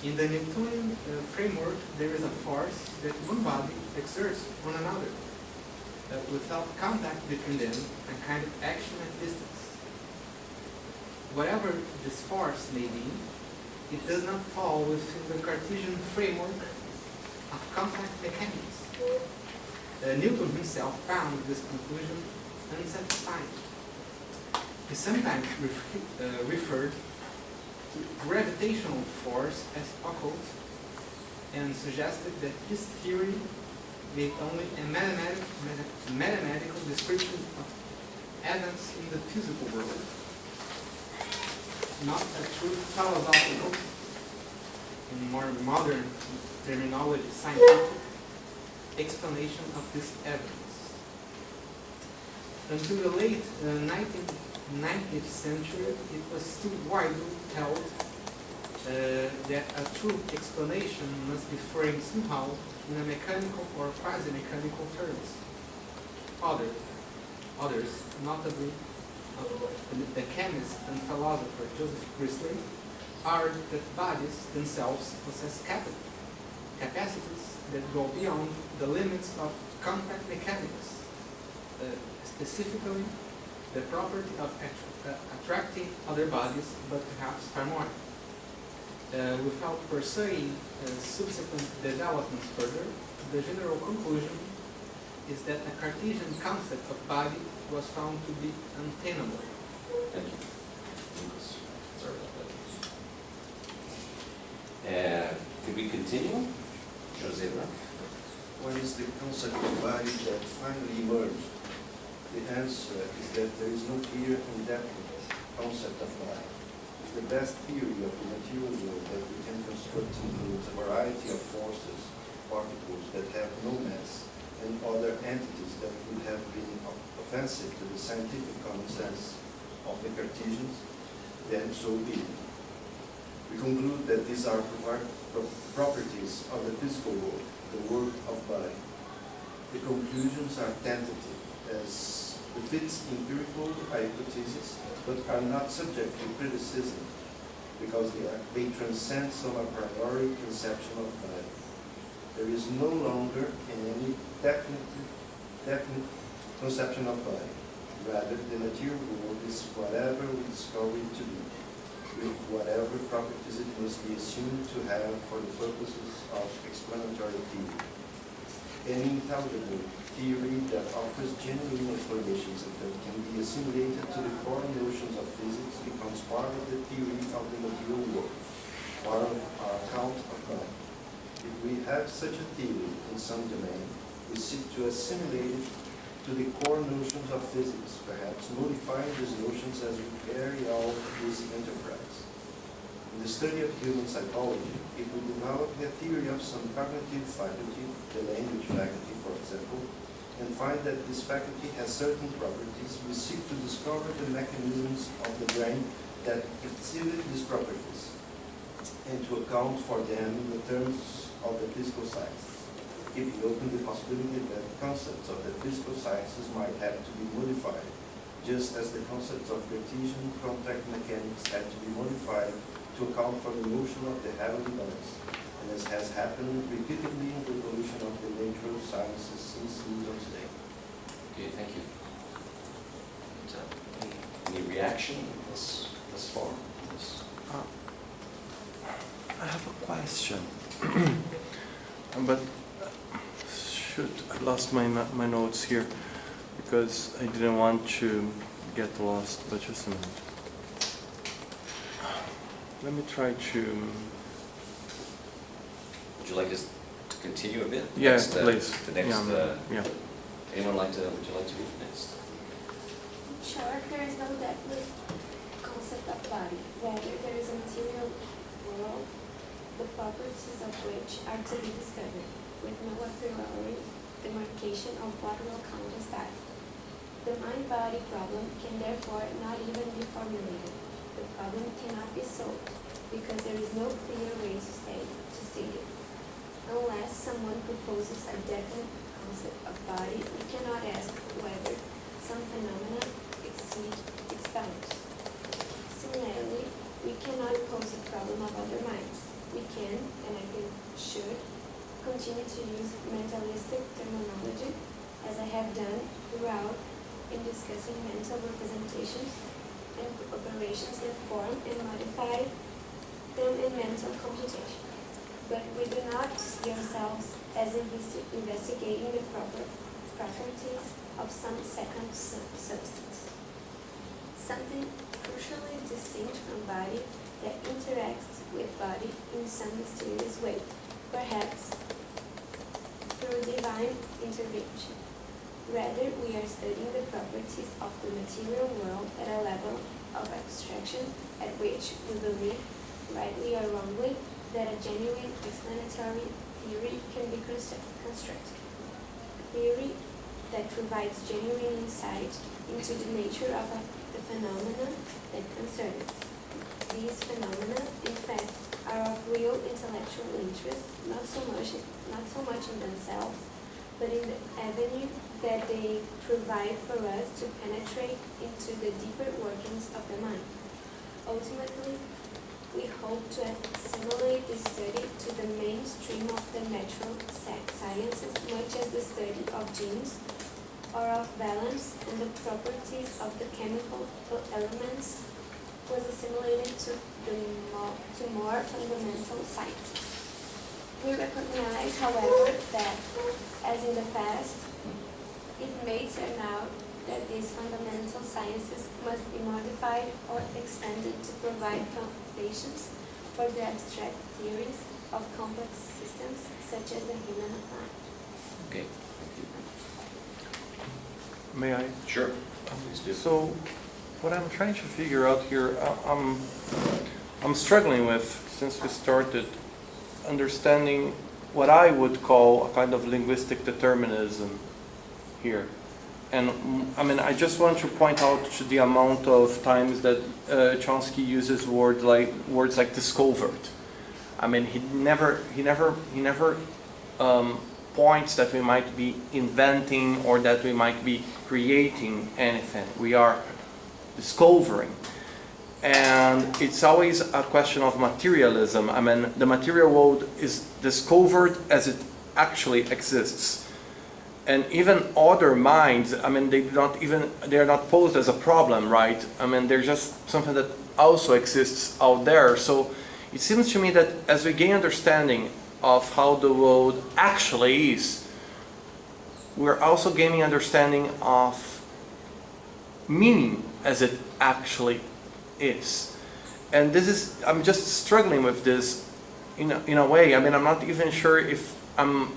In the Newtonian framework, there is a force that one body exerts on another, without contact between them, a kind of action at distance. Whatever this force may be, it does not fall within the Cartesian framework of contact mechanics. Newton himself found this conclusion unsatisfying. He sometimes referred to gravitational force as occult, and suggested that his theory gave only a mathematical description of events in the physical world, not a true philosophical, in more modern terminology, scientific explanation of this evidence. Until the late 19th century, it was still widely held that a true explanation must be framed somehow in a mechanical or quasi-mechanical terms. Others, notably the chemist and philosopher Joseph Priestley, argued that bodies themselves possess capacities that go beyond the limits of contact mechanics, specifically the property of attracting other bodies, but perhaps far more. Without pursuing subsequent developments further, the general conclusion is that a Cartesian concept of body was found to be untenable. Thank you. Sorry about that. Could we continue? Jose Blanc? What is the concept of body that finally emerged? The answer is that there is no clear and definite concept of body. The best theory of the material world that we can construct includes a variety of forces, particles that have no mass, and other entities that would have been offensive to the scientific common sense of the Cartesians, then so be it. We conclude that these are properties of the physical world, the world of body. The conclusions are tentative, as befits empirical hypotheses, but are not subject to criticism because they transcend some a priori conception of body. There is no longer any definite conception of body. Rather, the material world is whatever we discover it to be, with whatever properties it must be assumed to have for the purposes of explanatory theory. Any intelligible theory that offers genuine explanations that can be assimilated to the core notions of physics becomes part of the theory of the material world, part of our account of God. If we have such a theory in some domain, we seek to assimilate it to the core notions of physics, perhaps modifying these notions as we carry out this enterprise. In the study of human psychology, if we develop the theory of some cognitive faculty, the language faculty, for example, and find that this faculty has certain properties, we seek to discover the mechanisms of the brain that exhibit these properties and to account for them in the terms of the physical sciences, keeping open the possibility that concepts of the physical sciences might have to be modified, just as the concepts of Cartesian contact mechanics had to be modified to account for the motion of the heavenly bodies, and as has happened repeatedly in the evolution of the neurosciences since Newton's day. Okay, thank you. Any reaction thus far? Yes. I have a question. But shoot, I lost my notes here because I didn't want to get lost, but just a minute. Let me try to... Would you like us to continue a bit? Yeah, Next, please. The next, Yeah. anyone would you like to read next? Sure, there is no definite concept of body. Rather, there is a material world, the properties of which are to be discovered, with no a priori demarcation of what will count as body. The mind-body problem can therefore not even be formulated. The problem cannot be solved, because there is no clear way to state it. Unless someone proposes a definite concept of body, we cannot ask whether some phenomena exceed its bounds. Similarly, we cannot pose a problem of other minds. We can, and I think should, continue to use mentalistic terminology, as I have done throughout in discussing mental representations and operations that form and modify them in mental computation. But we do not see ourselves as investigating the properties of some second substance. Something crucially distinct from body that interacts with body in some mysterious way, perhaps through divine intervention. Rather, we are studying the properties of the material world at a level of abstraction at which we believe, rightly or wrongly, that a genuine explanatory theory can be constructed. A theory that provides genuine insight into the nature of the phenomena that concern us. These phenomena, in fact, are of real intellectual interest, not so much in themselves, but in the avenue that they provide for us to penetrate into the deeper workings of the mind. Ultimately, we hope to assimilate this study to the mainstream of the natural sciences, much as the study of genes or of valence and the properties of the chemical elements was assimilated to more fundamental sciences. We recognize, however, that, as in the past, it may turn out that these fundamental sciences must be modified or extended to provide foundations for the abstract theories of complex systems, such as the human mind. Okay, thank you. May I? Sure, please do. So, what I'm trying to figure out here, I'm struggling with, since we started, understanding what I would call a kind of linguistic determinism here. And I mean, I just want to point out to the amount of times that Chomsky uses words like discovered. I mean, he never points that we might be inventing or that we might be creating anything. We are discovering. And it's always a question of materialism. I mean, the material world is discovered as it actually exists. And even other minds, I mean, they're not posed as a problem, right? I mean, they're just something that also exists out there. So it seems to me that as we gain understanding of how the world actually is, we're also gaining understanding of meaning as it actually is. And this is, I'm just struggling with this in a way. I mean, I'm not even sure if I'm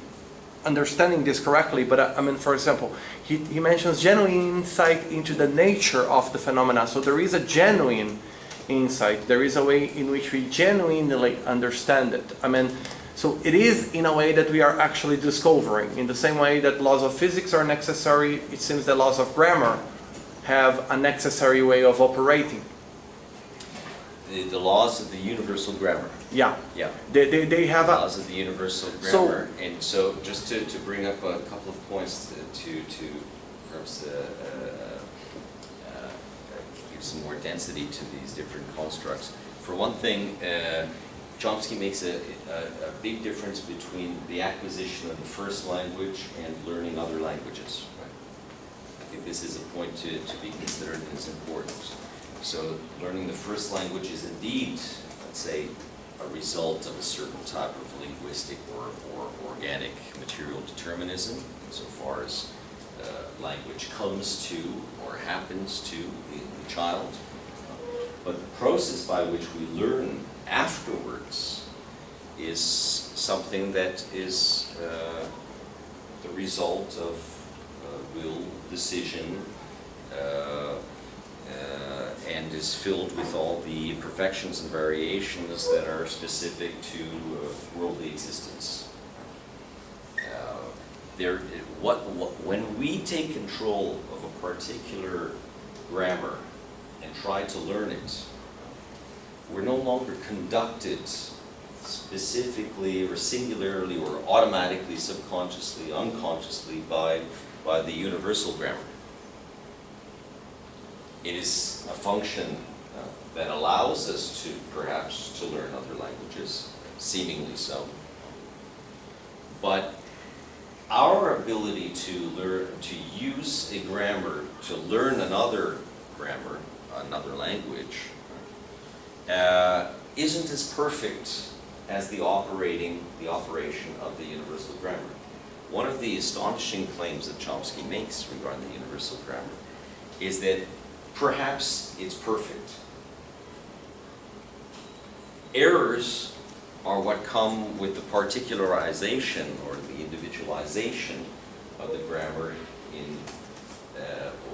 understanding this correctly, but I mean, for example, he mentions genuine insight into the nature of the phenomena. So there is a genuine insight. There is a way in which we genuinely understand it. I mean, so it is in a way that we are actually discovering. In the same way that laws of physics are necessary, it seems the laws of grammar have a necessary way of operating. The laws of the universal grammar. Yeah, Yeah. they have a, Laws of the universal So- grammar. And so just to bring up a couple of points to perhaps give some more density to these different constructs. For one thing, Chomsky makes a big difference between the acquisition of the first language and learning other languages. I think this is a point to be considered as important. So learning the first language is indeed, let's say, a result of a certain type of linguistic or organic material determinism, insofar as language comes to or happens to the child. But the process by which we learn afterwards is something that is the result of will, decision, and is filled with all the imperfections and variations that are specific to worldly existence. When we take control of a particular grammar and try to learn it, we're no longer conducted specifically or singularly or automatically, subconsciously, unconsciously by the universal grammar. It is a function that allows us to perhaps to learn other languages, seemingly so. But our ability to use a grammar to learn another grammar, another language, isn't as perfect as the operation of the universal grammar. One of the astonishing claims that Chomsky makes regarding the universal grammar is that perhaps it's perfect. Errors are what come with the particularization or the individualization of the grammar in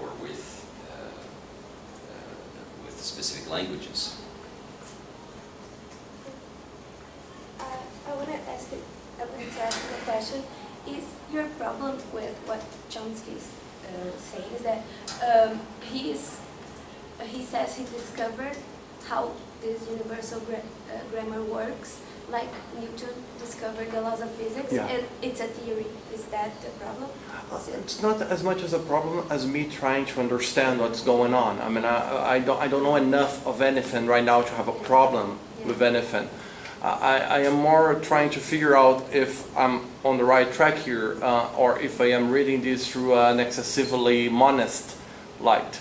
or with specific languages. I wanted to ask you a question. Is your problem with what Chomsky is saying is that he says he discovered how this universal grammar works, like Newton discovered the laws of physics, Yeah. and it's a theory. Is that the problem? it's not as much as a problem as me trying to understand what's going on. I mean, I don't know enough of anything right now to have a problem with anything. I am more trying to figure out if I'm on the right track here, or if I am reading this through an excessively monist light.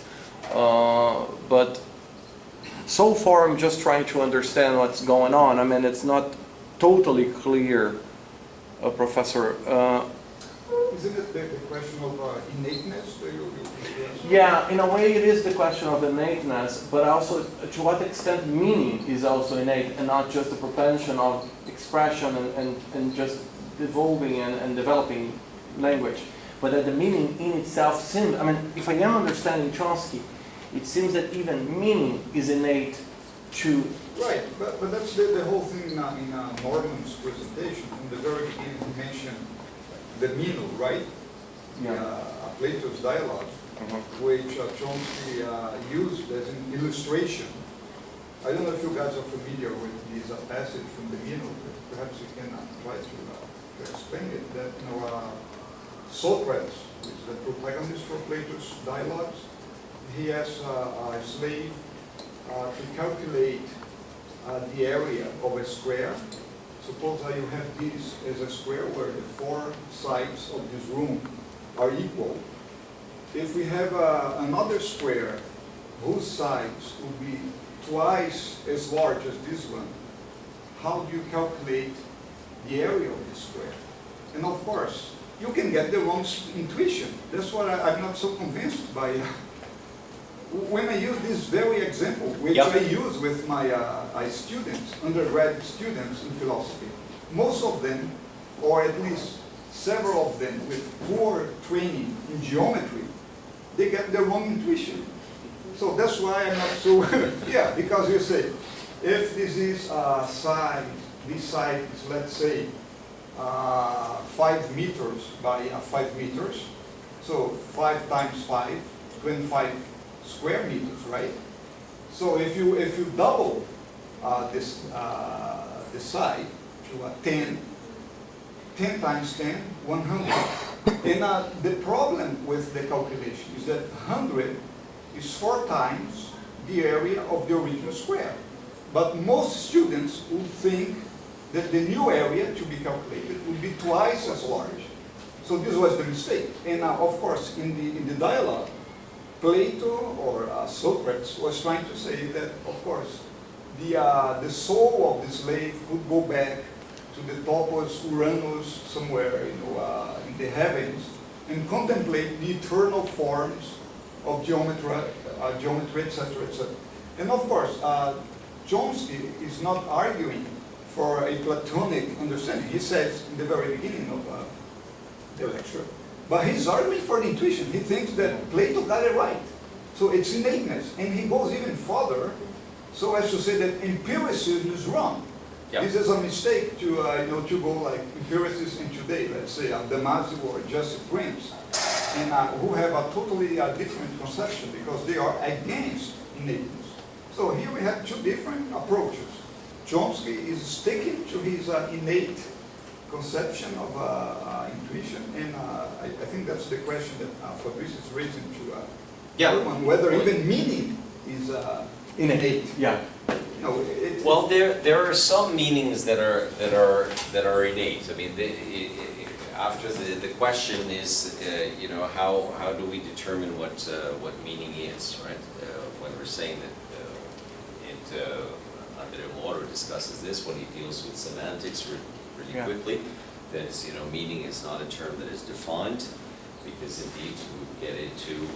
But so far I'm just trying to understand what's going on. I mean, it's not totally clear, Professor. Isn't it the question of innateness? Yeah, in a way it is the question of innateness, but also to what extent meaning is also innate and not just the propension of expression and just evolving and developing language. But that the meaning in itself seems, I mean, if I am understanding Chomsky, it seems that even meaning is innate to... Right, but that's the whole thing in Norman's presentation. From the very beginning, he mentioned the Meno, right? Yeah. Plato's dialogue, which Chomsky used as an illustration. I don't know if you guys are familiar with this passage from the Meno, but perhaps you can try to explain it. That Socrates, who is the protagonist for Plato's dialogues, he asks a slave to calculate the area of a square. Suppose that you have this as a square where the four sides of this room are equal. If we have another square whose sides would be twice as large as this one, how do you calculate the area of the square? And of course, you can get the wrong intuition. That's what I'm not so convinced by. When I use this very example, which I use with my students, undergrad students in philosophy, most of them, or at least several of them with poor training in geometry, they get the wrong intuition. So that's why I'm not so, yeah, because you say, if this is a side, this side is, let's say, 5 meters by 5 meters, so 5 times 5, 25 square meters, right? So if you double decide to 10 times 10, 100. And the problem with the calculation is that 100 is 4 times the area of the original square. But most students would think that the new area to be calculated would be twice as large. So this was the mistake. And of course, in the dialogue, Plato or Socrates was trying to say that, of course, the soul of the slave would go back to the topos Uranus somewhere, in the heavens, and contemplate the eternal forms of geometry, etc., etc. And of course, Chomsky is not arguing for a Platonic understanding. He says in the very beginning of the lecture, but he's arguing for the intuition. He thinks that Plato got it right. So it's innateness. And he goes even further, so as to say that empiricism is wrong. Yeah. This is a mistake to to go like empiricists in today, let's say Damasio or Joseph Prince, and who have a totally different conception because they are against innateness. So here we have two different approaches. Chomsky is sticking to his innate conception of intuition, and I think that's the question that Fabrice is raising to everyone, whether even meaning is innate. Yeah. Well, there are some meanings that are innate. I mean, after the question is, how do we determine what meaning is, right? When we're saying that André Moro discusses this when he deals with semantics really quickly, that meaning is not a term that is defined, because indeed we would get into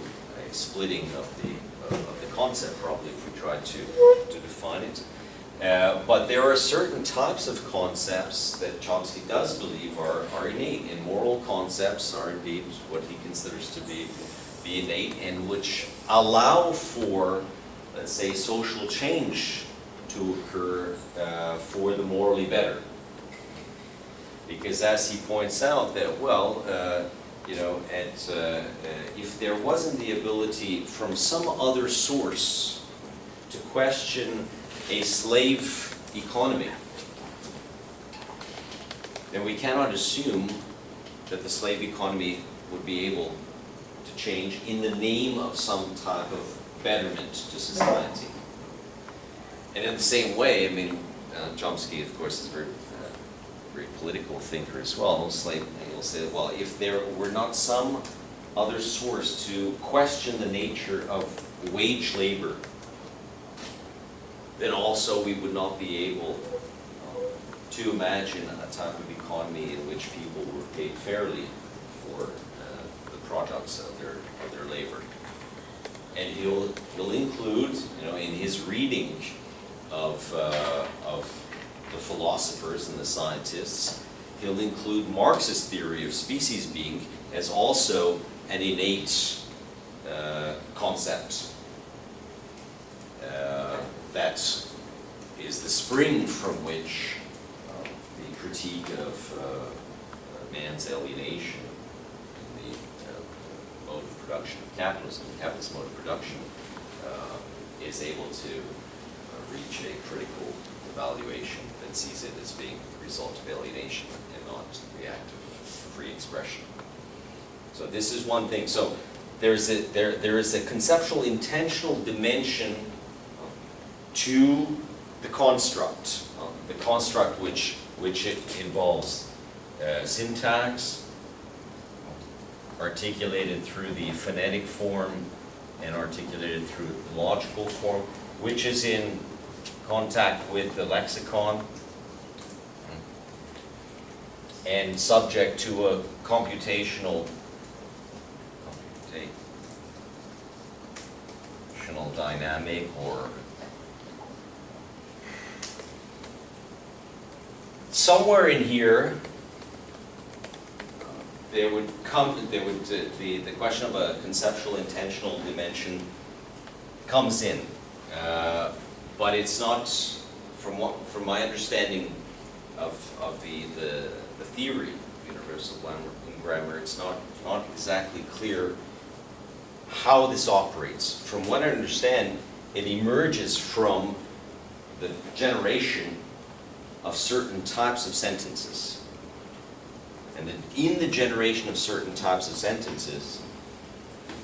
a splitting of the concept probably if we try to define it. But there are certain types of concepts that Chomsky does believe are innate, and moral concepts are indeed what he considers to be innate, and which allow for, let's say, social change to occur for the morally better. Because as he points out that, well, if there wasn't the ability from some other source to question a slave economy, then we cannot assume that the slave economy would be able to change in the name of some type of betterment to society. And in the same way, I mean, Chomsky, of course, is a very political thinker as well. He'll say, well, if there were not some other source to question the nature of wage labor, then also we would not be able to imagine a type of economy in which people were paid fairly for the products of their labor. And he'll include, in his reading of the philosophers and the scientists, he'll include Marx's theory of species being as also an innate concept that is the spring from which the critique of man's alienation in the mode of production of capitalism, the capitalist mode of production, is able to reach a critical evaluation that sees it as being the result of alienation and not reactive free expression. So this is one thing. So there is a conceptual intentional dimension to the construct which it involves syntax, articulated through the phonetic form and articulated through the logical form, which is in contact with the lexicon and subject to a computational dynamic, or somewhere in here the question of a conceptual intentional dimension comes in, but it's not, from my understanding of the theory of universal grammar, it's not exactly clear how this operates. From what I understand, it emerges from the generation of certain types of sentences. And then in the generation of certain types of sentences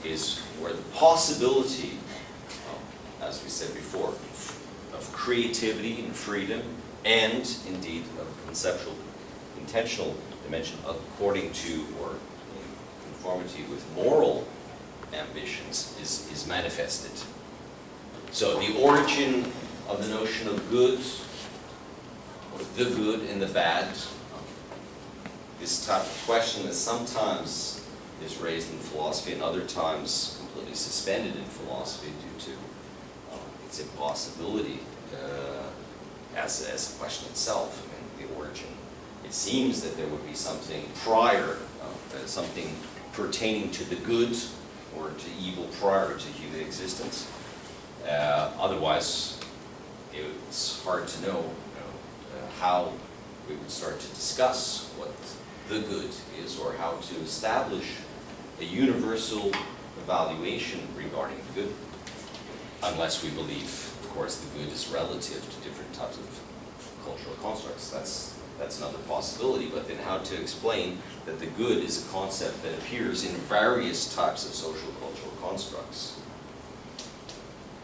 is where the possibility, as we said before, of creativity and freedom, and indeed of conceptual, intentional dimension according to or in conformity with moral ambitions is manifested. So the origin of the notion of good, or the good and the bad, this type of question that sometimes is raised in philosophy and other times completely suspended in philosophy due to its impossibility as a question itself. I mean, the origin. It seems that there would be something prior, something pertaining to the good or to evil prior to human existence. Otherwise, it's hard to know, how we would start to discuss what the good is, or how to establish a universal evaluation regarding the good, unless we believe, of course, the good is relative to different types of cultural constructs. That's another possibility, but then how to explain that the good is a concept that appears in various types of social cultural constructs.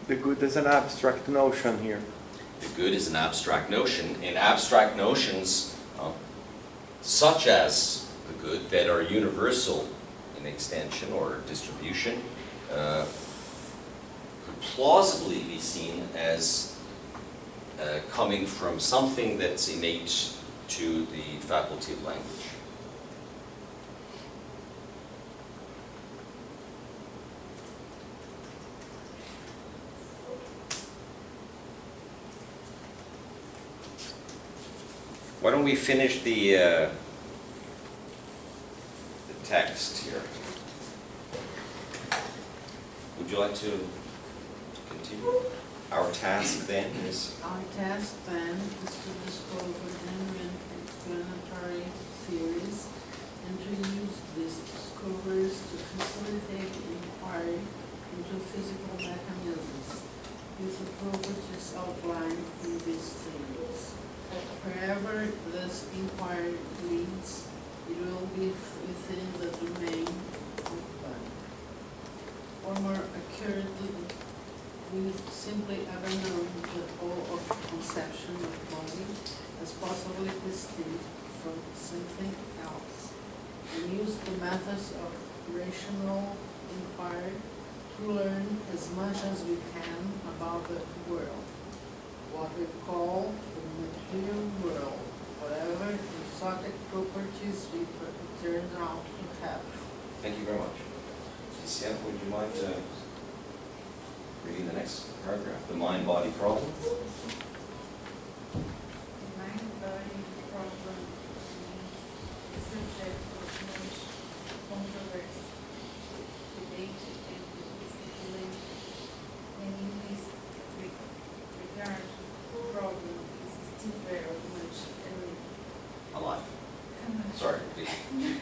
The good is an abstract notion here. The good is an abstract notion, and abstract notions such as the good that are universal in extension or distribution could plausibly be seen as coming from something that's innate to the faculty of language. Why don't we finish the text here? Would you like to continue? Our task then is... Our task then is to discover and explanatory theories and to use these discoveries to facilitate inquiry into physical mechanisms with the properties outlined in these theories. Wherever this inquiry leads, it will be within the domain of body. Or more accurately, we simply ever known the whole of conception of body as possibly distinct from something else, and use the methods of rational inquiry to learn as much as we can about the world, what we call the material world, whatever exotic properties we turn out to have. Thank you very much. Lucia, would you mind reading the next paragraph? The mind-body problem. Mind-body problem is the subject of much controversy, debate, and speculation. And in this regard, the problem is still very much Alive. Sorry,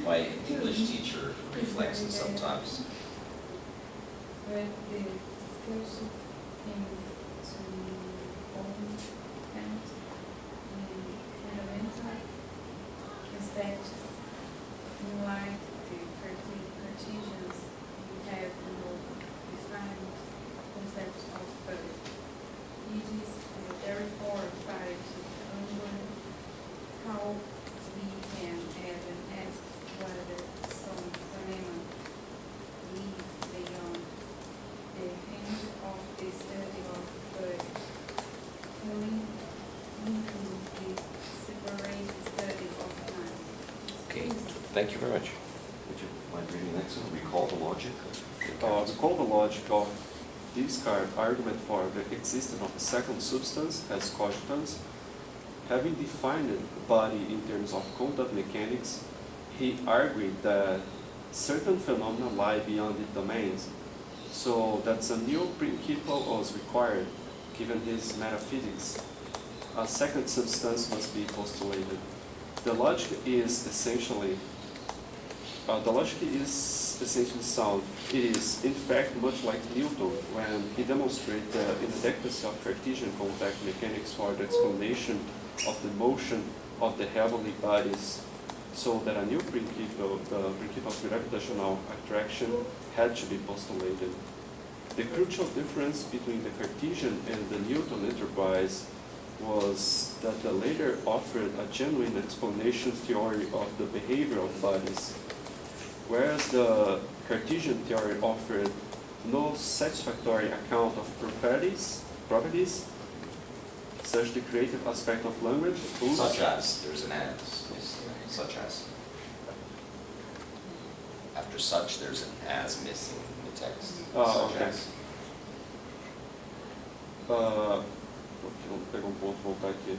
my English teacher reflexes sometimes. But the discussion seems to form and fundamental aspects in light the Cartesians have no defined concept of body. It is therefore required to understand how we can even ask whether some phenomena live beyond the range of the study of body, falling into the separate study of mind. Okay, thank you very much. Would you mind reading the next one? Recall the logic. Recall the logic of Descartes' argument for the existence of a second substance as cogitans. Having defined the body in terms of conduct mechanics, he argued that certain phenomena lie beyond the domains, so that a new principle was required, given his metaphysics. A second substance must be postulated. The logic is essentially The logic is essentially sound. It is, in fact, much like Newton when he demonstrated the inadequacy of Cartesian contact mechanics for the explanation of the motion of the heavenly bodies, so that a new principle, the principle of gravitational attraction, had to be postulated. The crucial difference between the Cartesian and the Newton enterprise was that the latter offered a genuine explanation theory of the behavior of bodies, whereas the Cartesian theory offered no satisfactory account of properties, such the creative aspect of language, Such as, there's an as, such as. After such, there's an as missing in the text. Such okay. as. Vou pegar ponto e voltar aqui.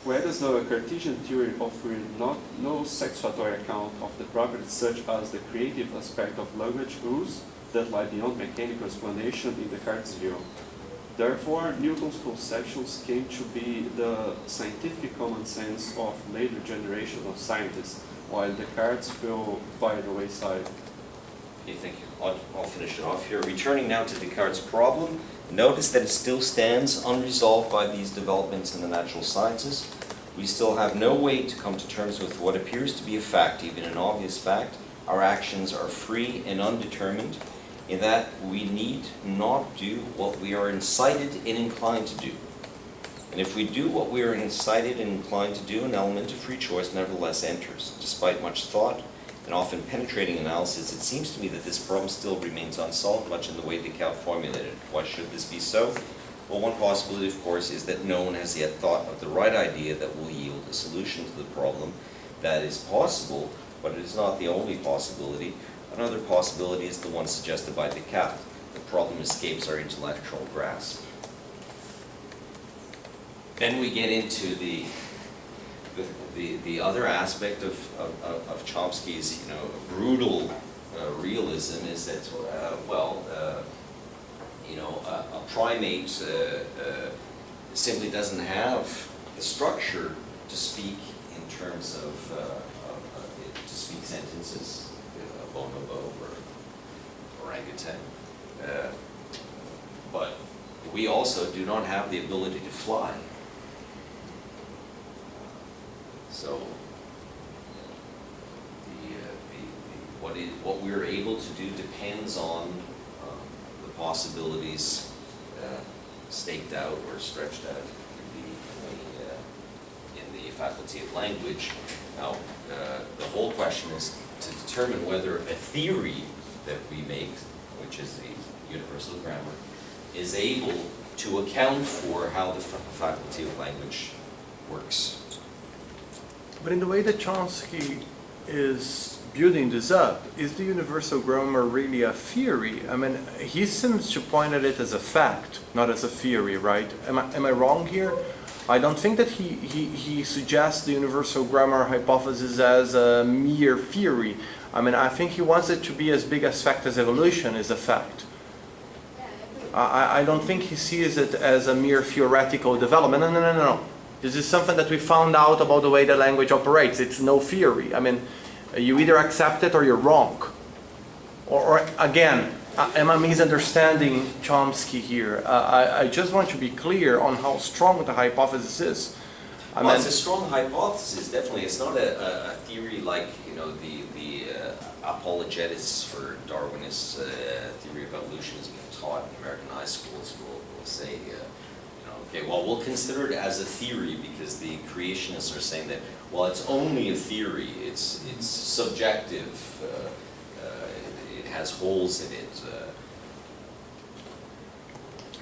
Whereas the Cartesian theory offered no satisfactory account of the properties such as the creative aspect of language use that lie beyond mechanical explanation in Descartes' view. Therefore, Newton's conceptions came to be the scientific common sense of later generations of scientists, while Descartes fell by the wayside. Okay, thank you. I'll finish it off here. Returning now to Descartes' problem, notice that it still stands unresolved by these developments in the natural sciences. We still have no way to come to terms with what appears to be a fact, even an obvious fact. Our actions are free and undetermined, in that we need not do what we are incited and inclined to do. And if we do what we are incited and inclined to do, an element of free choice nevertheless enters. Despite much thought and often penetrating analysis, it seems to me that this problem still remains unsolved, much in the way Descartes formulated it. Why should this be so? Well, one possibility, of course, is that no one has yet thought of the right idea that will yield a solution to the problem. That is possible, but it is not the only possibility. Another possibility is the one suggested by Descartes. The problem escapes our intellectual grasp. Then we get into the other aspect of Chomsky's, brutal realism is that, a primate simply doesn't have the structure to speak in terms of to speak sentences, a bonobo or orangutan. But we also do not have the ability to fly. So what we are able to do depends on the possibilities staked out or stretched out in the faculty of language. Now, the whole question is to determine whether a theory that we make, which is the universal grammar, is able to account for how the faculty of language works. But in the way that Chomsky is building this up, is the universal grammar really a theory? I mean, he seems to point at it as a fact, not as a theory, right? Am I wrong here? I don't think that he suggests the universal grammar hypothesis as a mere theory. I mean, I think he wants it to be as big as fact as evolution is a fact. I don't think he sees it as a mere theoretical development. No. This is something that we found out about the way the language operates. It's no theory. I mean, you either accept it or you're wrong. Or again, am I misunderstanding Chomsky here? I just want to be clear on how strong the hypothesis is. It's a strong hypothesis, definitely. It's not a theory like, the apologetists for Darwinist theory of evolution is being taught in American high schools will say, okay, well, we'll consider it as a theory because the creationists are saying that, well, it's only a theory. It's subjective. It has holes in it.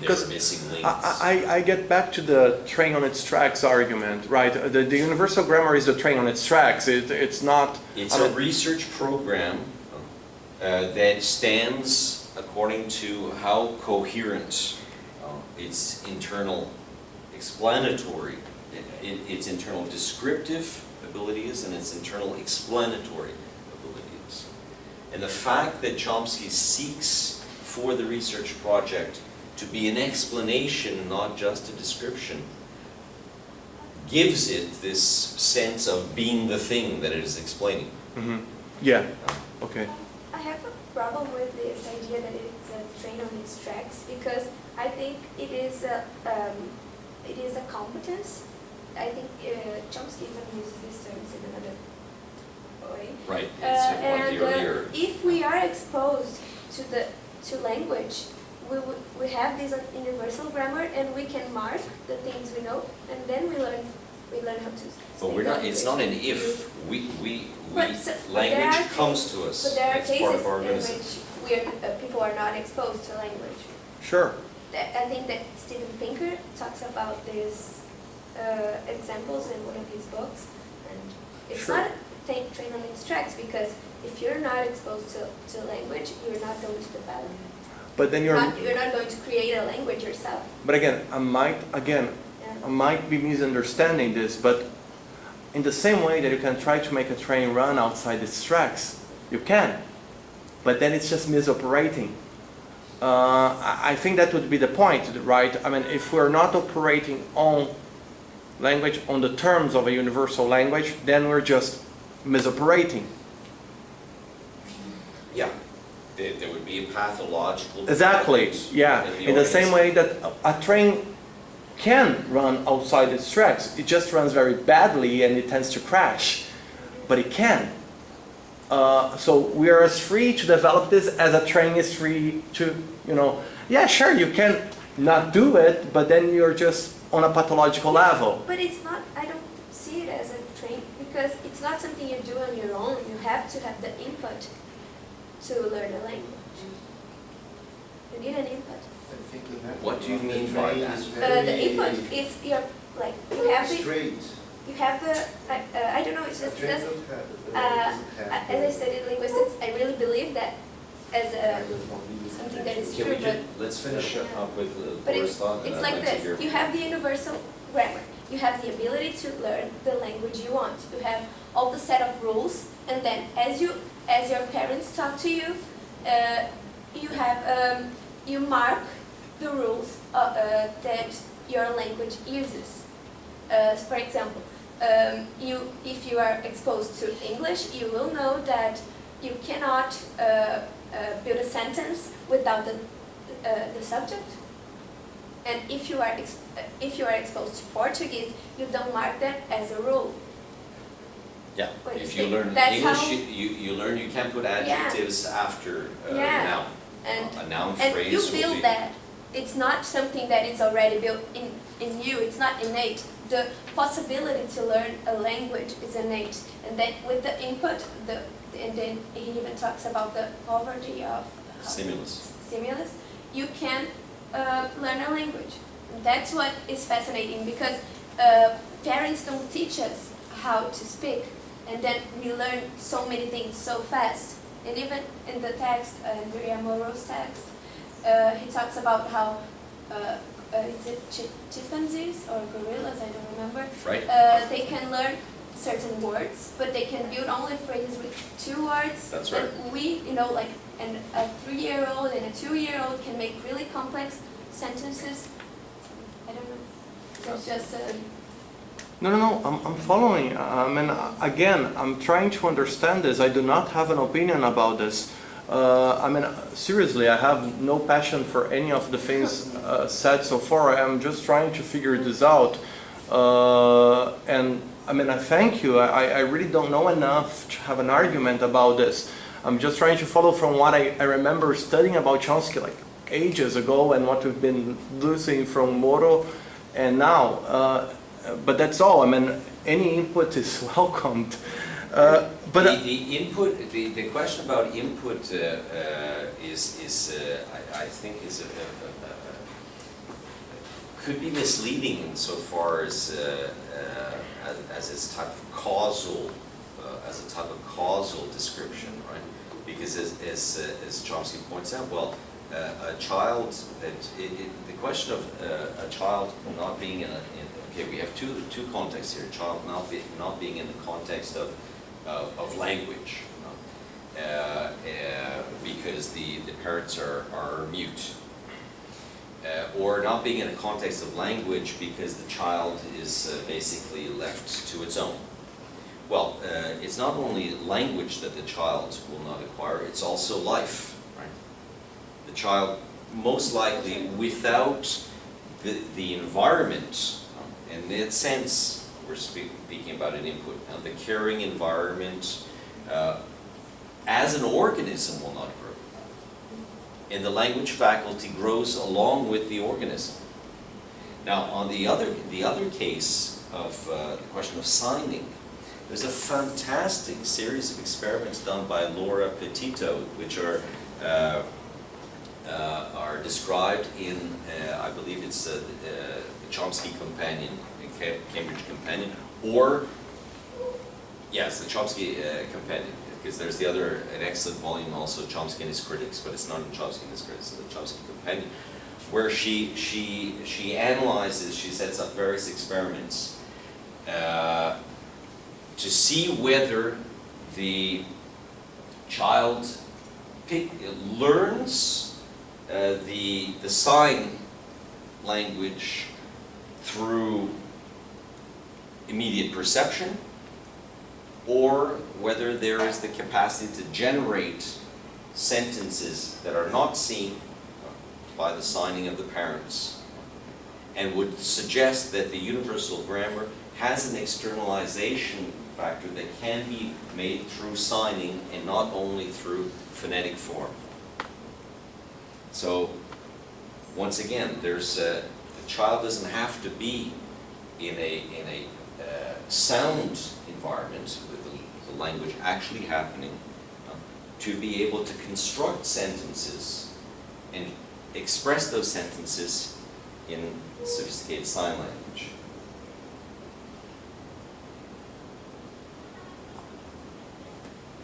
Because there are missing links. I get back to the train on its tracks argument, right? The universal grammar is the train on its tracks. It's not... It's a research program that stands according to how coherent its internal explanatory, its internal descriptive ability is and its internal explanatory ability is. And the fact that Chomsky seeks for the research project to be an explanation, not just a description, gives it this sense of being the thing that it is explaining. Mm-hmm. Yeah, okay. I have a problem with this idea that it's a train on its tracks because I think it is a competence. I think Chomsky even uses these terms in another way. Right, it's one of the earlier. If we are exposed to language, we have this universal grammar and we can mark the things we know, and then we learn how to speak. But we're not, it's not an language. if, But there language are comes to us. But there are It's part cases of our in organism. which people are not exposed to language. Sure. I think that Steven Pinker talks about these examples in one of his books, and it's Sure. not a train on its tracks because if you're not exposed to language, you're not going to develop. But then You're not going to create a language yourself. but again, I Yeah. might be misunderstanding this, but in the same way that you can try to make a train run outside its tracks, you can. But then it's just misoperating. I think that would be the point, right? I mean, if we're not operating on language on the terms of a universal language, then we're just misoperating. Yeah, there would be a pathological. Exactly, development yeah. In the same organism. way that a train can run outside its tracks. It just runs very badly and it tends to crash. But it can. So we are as free to develop this as a train is free to, yeah, sure, you can not do it, but then you're just on a pathological level. But it's not, I don't see it as a train because it's not something you do on your own. You have to have the input to learn a language. You need an input. What do you mean by that? The input is you have the, Straight. you have the, I don't know, it's just because, as I studied linguistics, I really believe that as something that is Can true, we but, let's finish up with but Laura's it's, thought. and it's I'd like to this. hear- You have the universal grammar. You have the ability to learn the language you want. You have all the set of rules, and then as your parents talk to you, you have, you mark the rules that your language uses. For example, if you are exposed to English, you will know that you cannot build a sentence without the subject. And if you are exposed to Portuguese, you don't mark that as a rule. Yeah, What do you if you think? learn That's English, how- you learn you can't put adjectives after a Yeah. noun. And A noun And phrase you will build be. that. It's not something that is already built in you. It's not innate. The possibility to learn a language is innate. And then with the input, and then he even talks about the poverty of stimulus, you can learn a language. And that's what is fascinating because parents don't teach us how to speak. And then we learn so many things so fast. And even in the text, Miriam Moro's text, he talks about how, is it chimpanzees or gorillas, I don't remember. Right. They can learn certain words, but they can build only phrases with 2 words. That's right. And we, and a 3-year-old and a 2-year-old can make really complex sentences. I don't know. It's just No, I'm following. I mean, again, I'm trying to understand this. I do not have an opinion about this. I mean, seriously, I have no passion for any of the things said so far. I'm just trying to figure this out. And I mean, I thank you. I really don't know enough to have an argument about this. I'm just trying to follow from what I remember studying about Chomsky like ages ago and what we've been losing from Moro and now. But that's all. I mean, any input is welcomed. But The input, the question about input is I think could be misleading insofar as its type of causal as a type of causal description, right? Because as Chomsky points out, well, a child the question of a child not being okay, we have two contexts here. A child not being in the context of language, because the parents are mute, or not being in a context of language because the child is basically left to its own. Well, it's not only language that the child will not acquire, it's also life, right? The child, most likely, without the environment, in that sense, we're speaking about an input, the caring environment, as an organism will not grow. And the language faculty grows along with the organism. Now, on the other case of the question of signing, there's a fantastic series of experiments done by Laura Petito, which are described in, I believe it's the Chomsky Companion, the Cambridge Companion, or, yes, the Chomsky Companion, because there's an excellent volume also, Chomsky and His Critics, but it's not in Chomsky and His Critics, it's the Chomsky Companion, where she analyzes, she sets up various experiments to see whether the child learns the sign language through immediate perception, or whether there is the capacity to generate sentences that are not seen by the signing of the parents, and would suggest that the universal grammar has an externalization factor that can be made through signing and not only through phonetic form. So, once again, the child doesn't have to be in a sound environment with the language actually happening to be able to construct sentences and express those sentences in sophisticated sign language.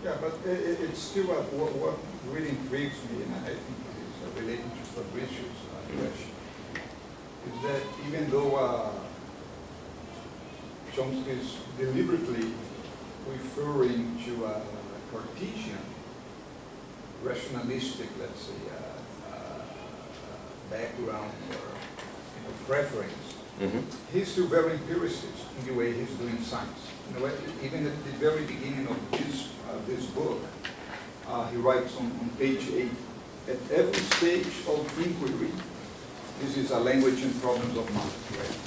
Yeah, but it's still what really intrigues me, and I think is related to Fabricio's question, is that even though Chomsky is deliberately referring to a Cartesian, rationalistic, let's say, background or preference, he's still very empiricist in the way he's doing science. You know, even at the very beginning of this book, he writes on page 8, at every stage of inquiry, this is a language and problems of mind, right?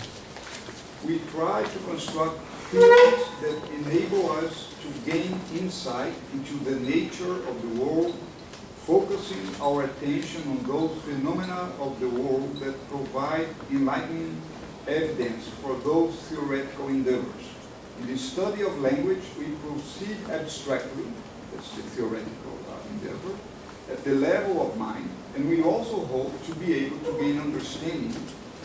We try to construct theories that enable us to gain insight into the nature of the world, focusing our attention on those phenomena of the world that provide enlightening evidence for those theoretical endeavors. In the study of language, we proceed abstractly, that's the theoretical endeavor, at the level of mind, and we also hope to be able to gain understanding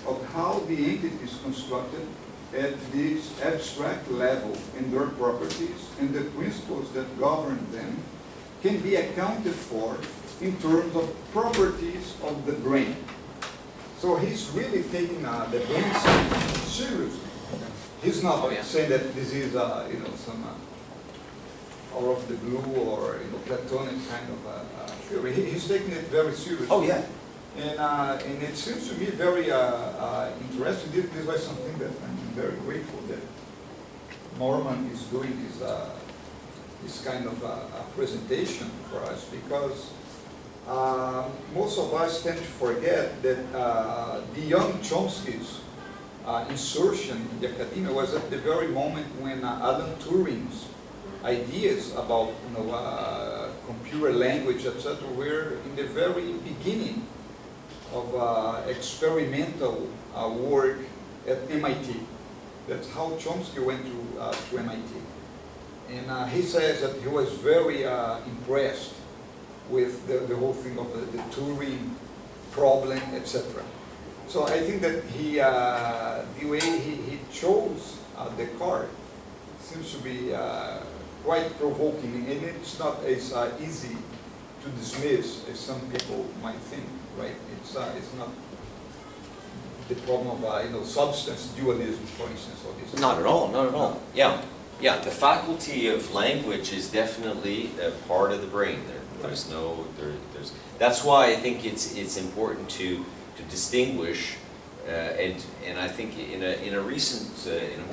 of how the entity is constructed at this abstract level and their properties and the principles that govern them can be accounted for in terms of properties of the brain. So he's really taking the brain science seriously. He's not saying that this is some out of the blue or Platonic kind of theory. He's taking it very seriously. Oh yeah. And it seems to me very interesting. This was something that I'm very grateful that Norman is doing this kind of presentation for us, because most of us tend to forget that the young Chomsky's insertion in the academia was at the very moment when Alan Turing's ideas about computer language, etc., were in the very beginning of experimental work at MIT. That's how Chomsky went to MIT. And he says that he was very impressed with the whole thing of the Turing problem, etc. So I think that the way he chose the card seems to be quite provoking, and it's not as easy to dismiss as some people might think, right? It's not the problem of substance dualism, for instance, or this. Not at all, not at all. Yeah, yeah. The faculty of language is definitely a part of the brain. There's That's why I think it's important to distinguish, and I think in a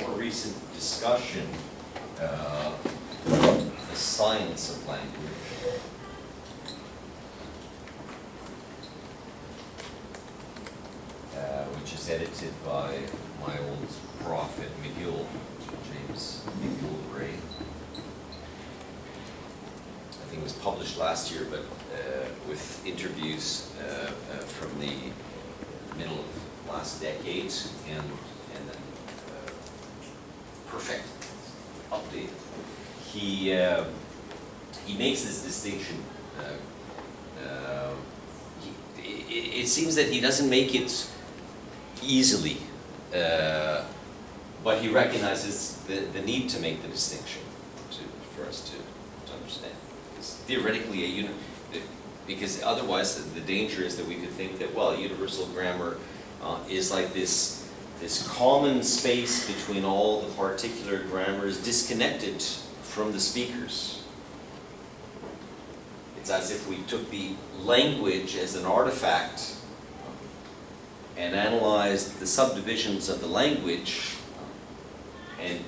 more recent discussion The Science of Language. Which is edited by my old prophet McGill, James McGill Gray. I think it was published last year, but with interviews from the middle of last decade and then perfect, updated. He makes this distinction. It seems that he doesn't make it easily, but he recognizes the need to make the distinction for us to understand. It's theoretically a unit, because otherwise the danger is that we could think that, well, universal grammar is like this common space between all the particular grammars disconnected from the speakers. It's as if we took the language as an artifact and analyzed the subdivisions of the language and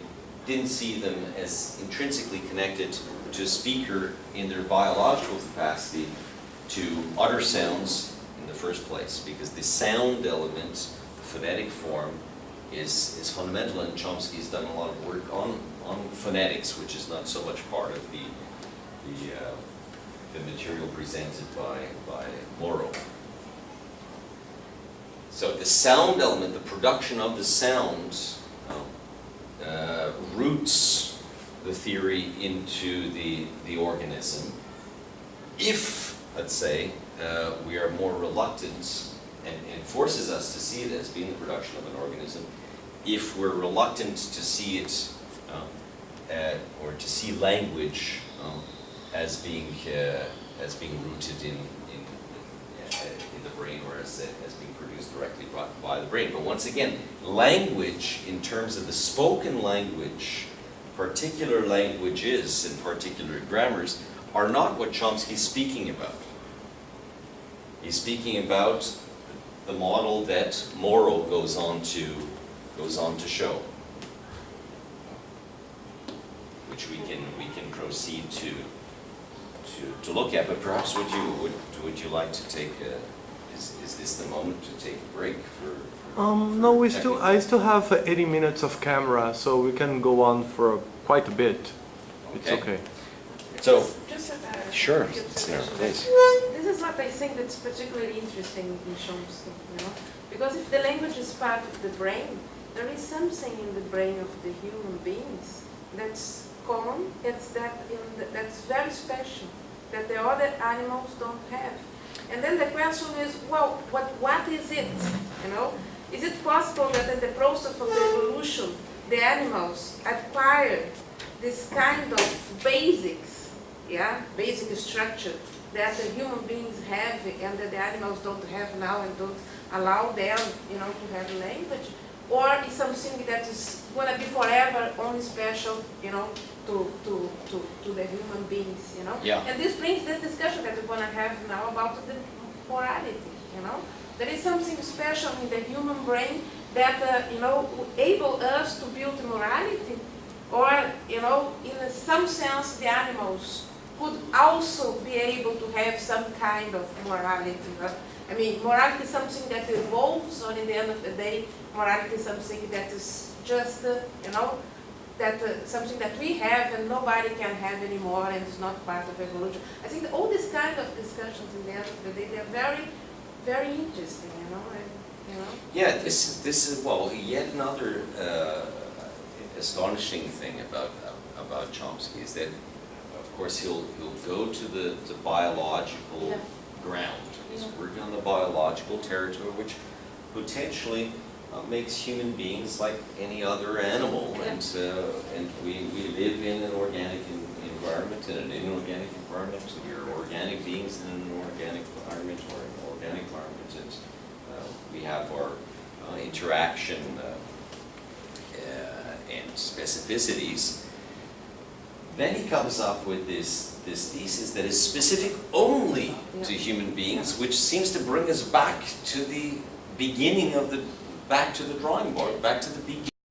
didn't see them as intrinsically connected to a speaker in their biological capacity to utter sounds in the first place, because the sound element, the phonetic form, is fundamental, and Chomsky's done a lot of work on phonetics, which is not so much part of the material presented by Morrow. So the sound element, the production of the sound, roots the theory into the organism. If, let's say, we are more reluctant, and forces us to see it as being the production of an organism, if we're reluctant to see it, or to see language as being rooted in the brain, or as being produced directly by the brain. But once again, language, in terms of the spoken language, particular languages and particular grammars, are not what Chomsky's speaking about. He's speaking about the model that Morrow goes on to show, which we can proceed to look at. But perhaps would you like to take is this the moment to take a break for No, I still have 80 minutes of camera, so we can go on for quite a bit. It's okay. So, Just sure, observation. please. This is what I think that's particularly interesting in Chomsky, because if the language is part of the brain, there is something in the brain of the human beings that's common, that's very special, that the other animals don't have. And then the question is, well, what is it? Is it possible that in the process of evolution, the animals acquired this kind of basics, basic structure that the human beings have and that the animals don't have now and don't allow them, to have language? Or is something that is going to be forever only special, to the human beings, Yeah. And this brings this discussion that we're going to have now about the morality, There is something special in the human brain that, able us to build morality, or, in some sense the animals could also be able to have some kind of morality. I mean, morality is something that evolves, or in the end of the day, morality is something that is just, something that we have and nobody can have anymore, and it's not part of evolution. I think that all these kind of discussions in the end of the day, they're very, very interesting, Yeah, this is yet another astonishing thing about Chomsky is that, of course, he'll go to the biological ground. He's working on the biological territory, which potentially makes human beings like any other animal, and we live in an organic environment, in an inorganic environment. We are organic beings in an inorganic environment, or an organic environment, and we have our interaction and specificities. Then he comes up with this thesis that is specific only to human beings, which seems to bring us back to the beginning of back to the drawing board, back to the beginning.